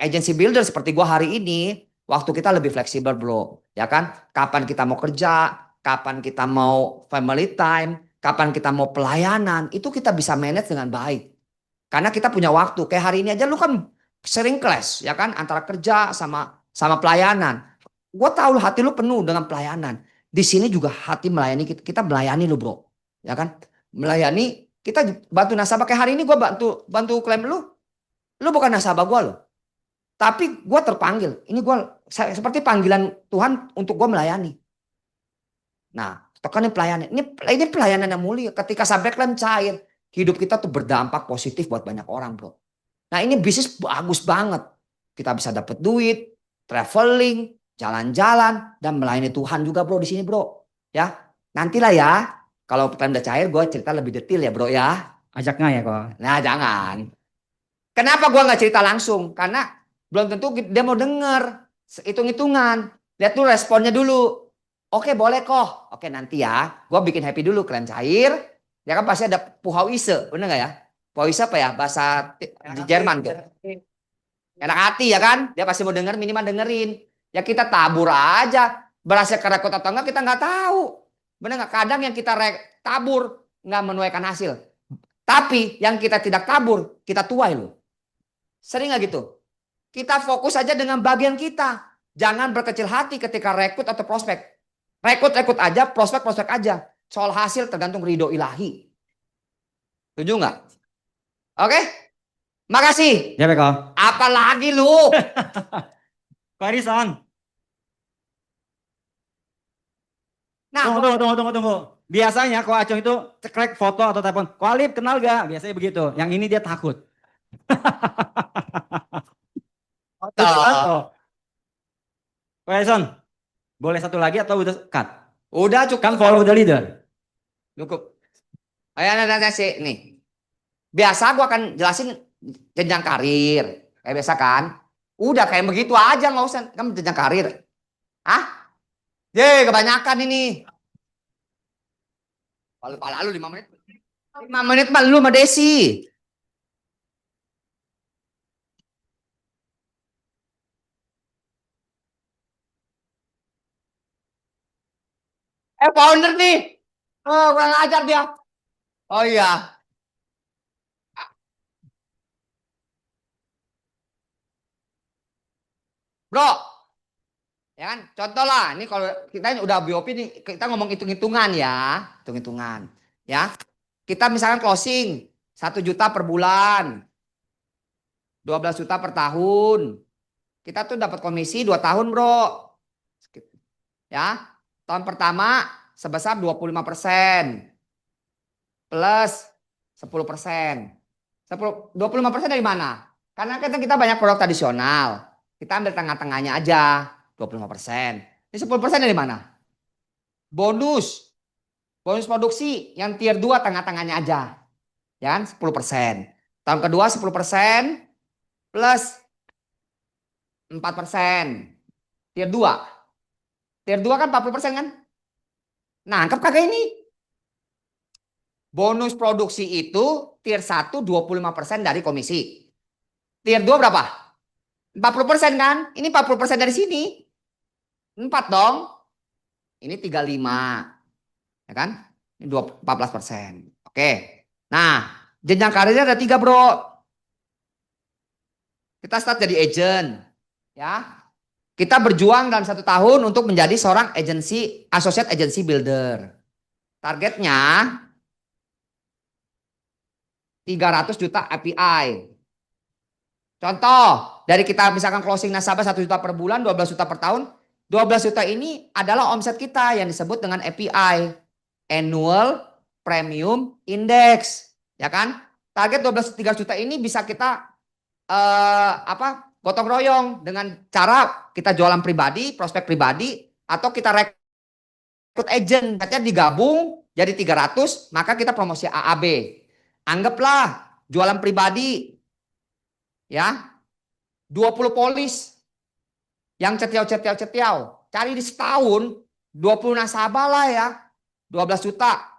agency builder seperti gua hari ini, waktu kita lebih fleksibel bro, ya kan? Kapan kita mau kerja, kapan kita mau family time, kapan kita mau pelayanan, itu kita bisa manage dengan baik. Karena kita punya waktu. Kayak hari ini aja lu kan sering clash, ya kan? Antara kerja sama pelayanan. Gua tahu hati lu penuh dengan pelayanan. Di sini juga hati melayani kita melayani lu bro, ya kan? Melayani. Kita bantu nasabah kayak hari ini gue bantu klaim lu bukan nasabah gue loh, tapi gue terpanggil. Ini gue seperti panggilan Tuhan untuk gue melayani. Nah, tekanin pelayanan. Ini pelayanan yang mulia. Ketika sampai klaim cair, hidup kita tuh berdampak positif buat banyak orang bro. Nah ini bisnis bagus banget. Kita bisa dapat duit, traveling, jalan-jalan, dan melayani Tuhan juga bro di sini bro. Ya, nantilah ya. Kalau klaim udah cair, gue cerita lebih detail ya bro ya. Ajak nggak ya kok? Nah jangan. Kenapa gue nggak cerita langsung? Karena belum tentu dia mau denger. Hitung-hitungan. Lihat dulu responnya dulu. Oke boleh kok. Oke nanti ya. Gue bikin happy dulu klaim cair. Ya kan pasti ada Puhauise. Bener nggak ya? Puhauise apa ya? Bahasa di Jerman tuh. Enak hati ya kan? Dia pasti mau denger, minimal dengerin. Ya kita tabur aja. Berhasil kerekut atau enggak kita nggak tahu. Benar nggak? Kadang yang kita tabur nggak menuaikan hasil. Tapi yang kita tidak tabur, kita tuai loh. Sering nggak gitu? Kita fokus aja dengan bagian kita. Jangan berkecil hati ketika rekrut atau prospek. Rekrut aja, prospek aja. Soal hasil tergantung ridho ilahi. Setuju nggak? Oke? Makasih. Ya Beko. Apalagi lu? Ko Harrison. Nah, Tunggu. Biasanya Ko Acung itu cekrek foto atau telepon. Ko Alip kenal gak? Biasanya begitu. Yang ini dia takut. Ko Harrison, boleh satu lagi atau udah cut? udah cukup. Kan follow the leader. Cukup. Ayo nanti sih nih. Biasa gua akan jelasin jenjang karir. Kayak biasa kan. Udah kayak begitu aja nggak usah. Kamu jenjang karir. Hah? Kebanyakan ini. Pala lu 5 menit. 5 menit mah lu sama Desi. Founder nih. Oh, kurang ajar dia. Oh iya. Bro. Ya kan? Contoh lah, ini kalau kita udah BOP nih, kita ngomong hitung-hitungan ya. Hitung-hitungan. Ya. Kita misalkan closing 1 juta per bulan. 12 juta per tahun. Kita tuh dapat komisi 2 tahun, Bro. Ya. Tahun pertama sebesar 25% plus 10%. 25% dari mana? Karena kita banyak produk tradisional. Kita ambil tengah-tengahnya aja, 25%. Ini 10% dari mana? Bonus produksi yang tier 2 tengah-tengahnya aja. Ya kan? 10%. Tahun kedua 10% plus 4%. Tier 2. Tier 2 kan 40% kan? Nah, anggap kagak ini. Bonus produksi itu tier 1 25% dari komisi. Tier 2 berapa? 40% kan? Ini 40% dari sini. 4 dong. Ini 35. Ya kan? Ini 14%. Oke. Nah, jenjang karirnya ada 3, bro. Kita start jadi agent. Ya. Kita berjuang dalam 1 tahun untuk menjadi seorang associate agency builder. Targetnya 300 juta API. Contoh, dari kita misalkan closing nasabah 1 juta per bulan, 12 juta per tahun. 12 juta ini adalah omset kita yang disebut dengan API. Annual Premium Index. Ya kan? Target 13 juta ini bisa kita gotong royong dengan cara kita jualan pribadi, prospek pribadi, atau kita rekrut agent. Katanya digabung jadi 300, maka kita promosi AAB. Anggaplah jualan pribadi ya 20 polis yang cetiau. Cari di setahun 20 nasabah lah ya. 12 juta.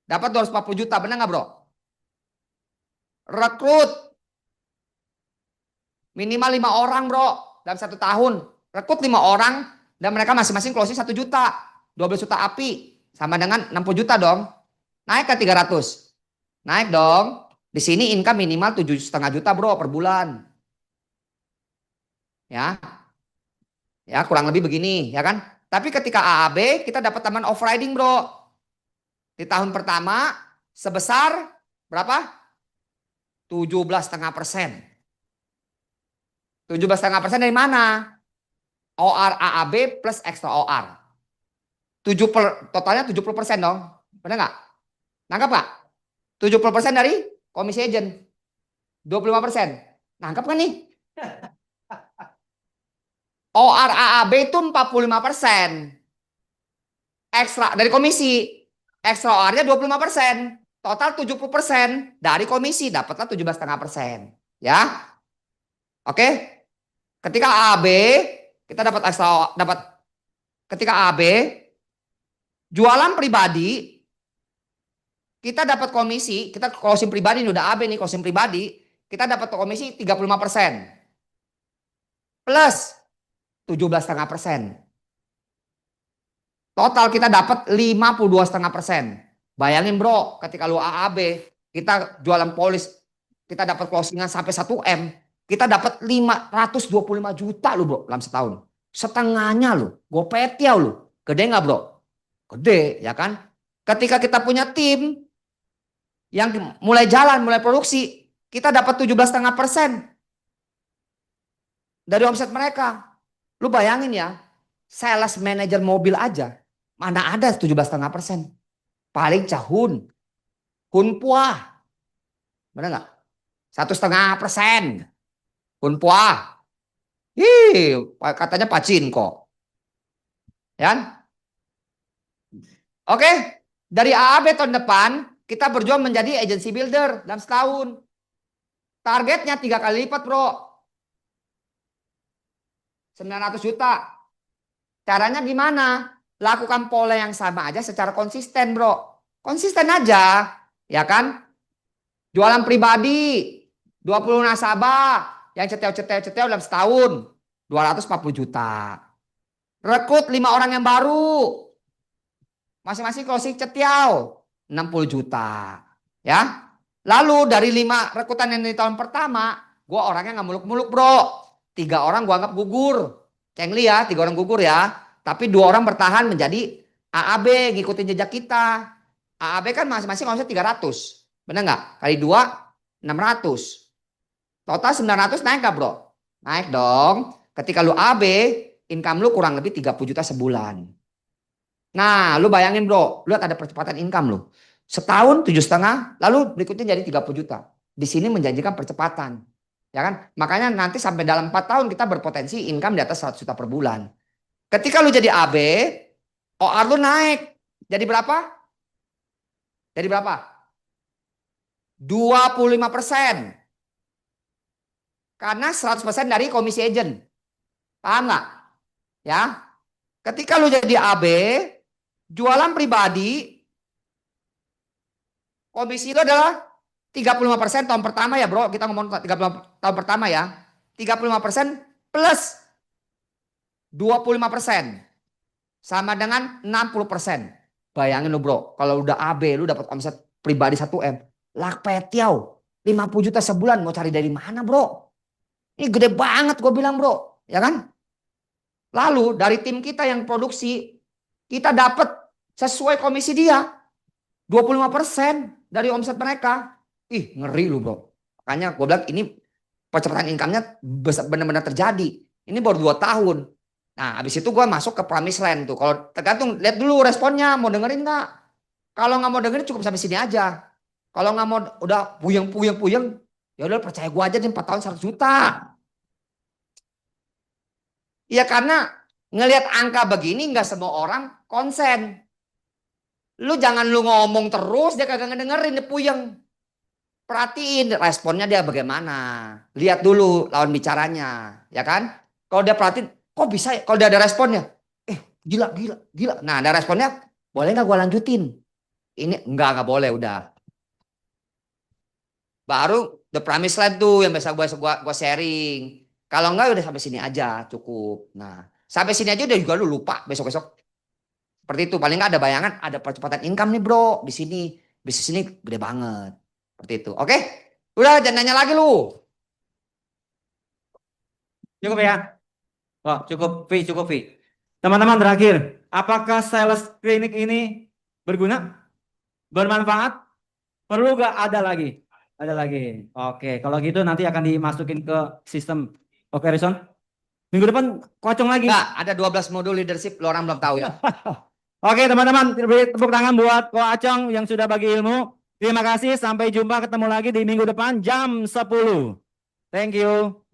Dapat 240 juta, benar nggak bro? Rekrut minimal 5 orang bro dalam 1 tahun. Rekrut 5 orang dan mereka masing-masing closing 1 juta. 12 juta API sama dengan 60 juta dong. Naik ke 300. Naik dong. Di sini income minimal 7,5 juta bro per bulan. Ya. Ya kurang lebih begini ya kan. Tapi ketika AAB kita dapat tambahan overriding bro. Di tahun pertama sebesar berapa? 17,5%. 17,5% dari mana? OR AAB plus extra OR. Totalnya 70% dong. Benar nggak? Nangkap nggak? 70% dari komisi agent. 25%. Nangkap kan nih? OR AAB itu 45%. Ekstra dari komisi. Ekstra OR-nya 25%. Total 70% dari komisi. Dapatlah 17,5%. Ya. Oke. Ketika AAB kita ketika AAB jualan pribadi kita dapat komisi, kita closing pribadi ini udah AB nih, closing pribadi, kita dapat komisi 35%. Plus 17,5%. Total kita dapat 52,5%. Bayangin bro, ketika lu AAB, kita jualan polis, kita dapat closingan sampai 1M, kita dapat 525 juta lu bro dalam setahun. Setengahnya lu, gopetnya lu. Gede nggak bro? Gede ya kan? Ketika kita punya tim yang mulai jalan, mulai produksi, kita dapat 17,5% dari omset mereka. Lu bayangin ya, sales manager mobil aja, mana ada 17,5%. Paling cahun, hunpuah. Benar nggak? 1,5%. Hunpuah. Katanya pacinko. Ya. Oke, dari AAB tahun depan kita berjuang menjadi agency builder dalam setahun. Targetnya 3 kali lipat, bro. 900 juta. Caranya gimana? Lakukan pola yang sama aja secara konsisten, bro. Konsisten aja, ya kan? Jualan pribadi, 20 nasabah, yang cetew dalam setahun, 240 juta. Rekrut 5 orang yang baru. Masing-masing closing cetiau 60 juta. Ya. Lalu dari 5 rekrutan yang di tahun pertama, gue orangnya nggak muluk-muluk bro. 3 orang gue anggap gugur. Cengli ya, 3 orang gugur ya. Tapi 2 orang bertahan menjadi AAB, ngikutin jejak kita. AAB kan masing-masing omset 300. Benar nggak? Kali 2, 600. Total 900 naik nggak bro? Naik dong. Ketika lu AB, income lu kurang lebih 30 juta sebulan. Nah, lu bayangin bro, lu lihat ada percepatan income lu. Setahun 7,5, lalu berikutnya jadi 30 juta. Di sini menjanjikan percepatan. Ya kan? Makanya nanti sampai dalam 4 tahun kita berpotensi income di atas 100 juta per bulan. Ketika lu jadi AB, OR lu naik. Jadi berapa? Jadi berapa? 25%. Karena 100% dari komisi agent. Paham nggak? Ya. Ketika lu jadi AB, jualan pribadi, komisi itu adalah 35% tahun pertama ya bro. Kita ngomong 30 tahun pertama ya. 35% plus 25% sama dengan 60%. Bayangin lu bro, kalau udah AB lu dapat omset pribadi 1M, lakpetiau 50 juta sebulan mau cari dari mana bro? Ini gede banget gue bilang bro, ya kan? Lalu dari tim kita yang produksi, kita dapat sesuai komisi dia 25% dari omset mereka. Ih ngeri lu bro. Makanya gue bilang ini percepatan income-nya benar-benar terjadi. Ini baru 2 tahun. Nah habis itu gue masuk ke Promise Land tuh. Kalau tergantung, lihat dulu responnya, mau dengerin nggak? Kalau nggak mau dengerin cukup sampai sini aja. Kalau nggak mau udah puyeng, ya udah percaya gue aja di 4 tahun 100 juta. Ya karena ngelihat angka begini nggak semua orang konsen. Lu jangan lu ngomong terus dia kagak ngedengerin, dia puyeng. Perhatiin responnya dia bagaimana. Lihat dulu lawan bicaranya, ya kan? Kalau dia perhatiin, kok bisa ya? Kalau dia ada responnya, gila. Nah ada responnya, boleh nggak gue lanjutin? Ini nggak boleh udah. Baru the promise land tuh yang biasa gue sharing. Kalau enggak udah sampai sini aja cukup. Nah sampai sini aja udah juga lu lupa besok-besok. Seperti itu, paling nggak ada bayangan, ada percepatan income nih bro di sini. Bisnis ini gede banget. Seperti itu. Oke? Udah jangan nanya lagi lu. Cukup ya? Wah, cukup, Vi. Teman-teman terakhir, apakah sales klinik ini berguna? Bermanfaat? Perlu gak ada lagi? Ada lagi. Oke, kalau gitu nanti akan dimasukin ke sistem. Oke, Rison. Minggu depan kocong lagi. Nggak, ada 12 modul leadership, lo orang belum tahu ya. Oke, teman-teman, beri tepuk tangan buat Ko Acong yang sudah bagi ilmu. Terima kasih, sampai jumpa ketemu lagi di minggu depan jam 10. Thank you.